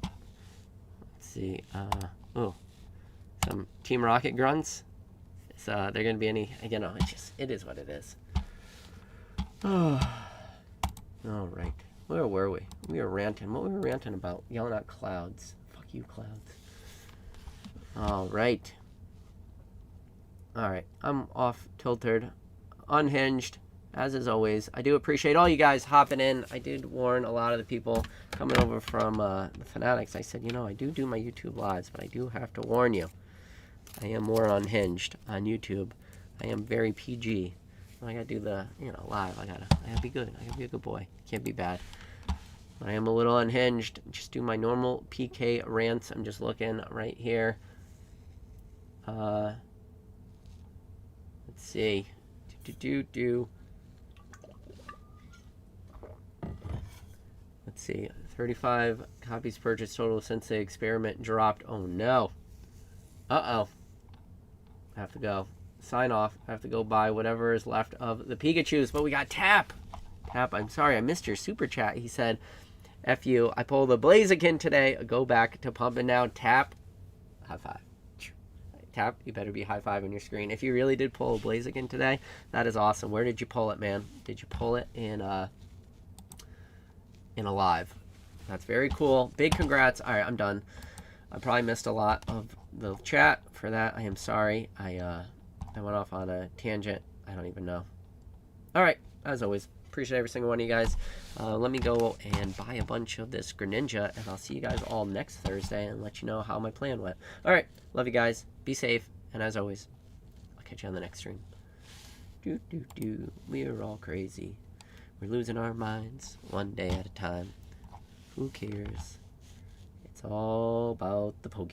Let's see. Some Team Rocket grunts. They're going to be any... You know, it is what it is. All right. Where were we? We were ranting. What were we ranting about? Yelling at clouds. you, clouds. All right. All right. I'm off tilted, unhinged, as always. I do appreciate all you guys hopping in. I did warn a lot of the people coming over from the Fanatics. I said, you know, I do my YouTube lives, but I do have to warn you. I am more unhinged on YouTube. I am very PG. I gotta do the, live. I gotta be good. I gotta be a good boy. Can't be bad. I am a little unhinged. Just do my normal PK rants. I'm just looking right here. Let's see. Let's see. 35 copies purchased total since the experiment dropped. Oh no. Uh-oh. I have to go. Sign off. I have to go buy whatever is left of the Pikachus. But we got Tap. Tap, I'm sorry. I missed your super chat. He said, F you. I pulled a Blaziken today. Go back to pumping now. Tap. High five. Tap, you better be high five on your screen. If you really did pull a Blaziken today, that is awesome. Where did you pull it, man? Did you pull it in a live? That's very cool. Big congrats. All right, I'm done. I probably missed a lot of the chat. For that, I am sorry. I went off on a tangent. I don't even know. All right, as always, appreciate every single one of you guys. Let me go and buy a bunch of this Greninja, and I'll see you guys all next Thursday and let you know how my plan went. All right, love you guys. Be safe, and as always, I'll catch you on the next stream. We're all crazy. We're losing our minds one day at a time. Who cares? It's all about the Pokemon.